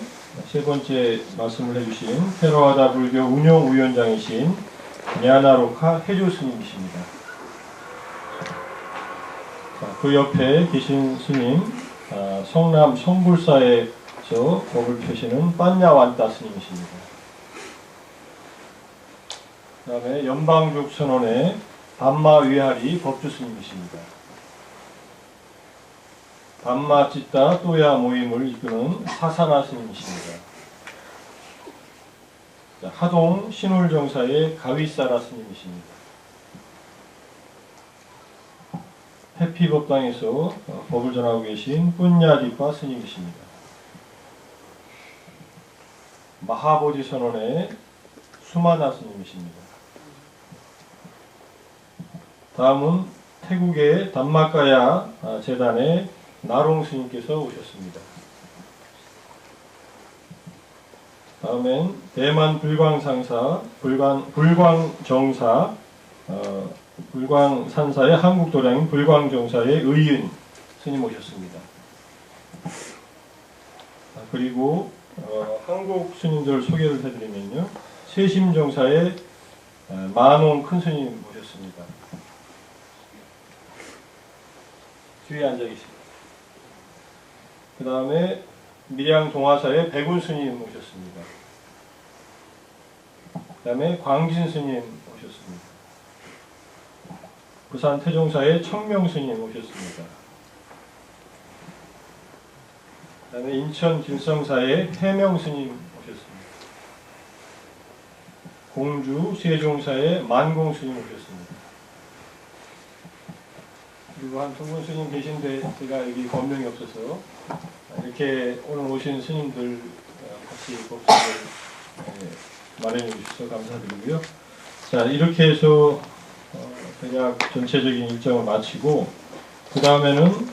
세 번째 말씀을 해주신 테라와다 불교 운영위원장이신 냐나로카 해조 스님이십니다. 그 옆에 계신 스님, 성남 성불사에서 법을 펴시는 판야완따 스님이십니다. 그 다음에 연방죽 선원의 담마위하리 법주 스님이십니다. 담마찌따 또야 모임을 이끄는 사사나 스님이십니다. 하동 신울정사의 가위사라 스님이십니다. 해피법당에서 법을 전하고 계신 뿐야디파 스님이십니다. 마하보디 선원의 수마나 스님이십니다. 다음은 태국의 담마가야 재단의 나롱 스님께서 오셨습니다. 다음엔 대만 불광상사, 불광정사, 불광산사의 한국도량인 불광정사의 의인 스님 오셨습니다. 그리고 한국 스님들 소개를 해드리면요, 세심정사의 만홍 큰 스님 오셨습니다. 뒤에 앉아 계십니다. 그 다음에 밀양 동화사의 백운 스님 오셨습니다. 그 다음에 광진 스님 오셨습니다. 부산 태종사의 청명 스님 오셨습니다. 그 다음에 인천 길성사의 해명 스님 오셨습니다. 공주 세종사의 만공 스님 오셨습니다. 그리고 한 두 분 스님 계신데 제가 여기 권명이 없어서 이렇게 오늘 오신 스님들 같이 법석을 마련해 주셔서 감사드리고요. 자, 이렇게 해서 대략 전체적인 일정을 마치고 그 다음에는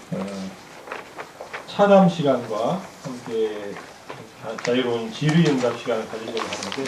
차담 시간과 함께 자유로운 질의응답 시간을 가지려고 하는데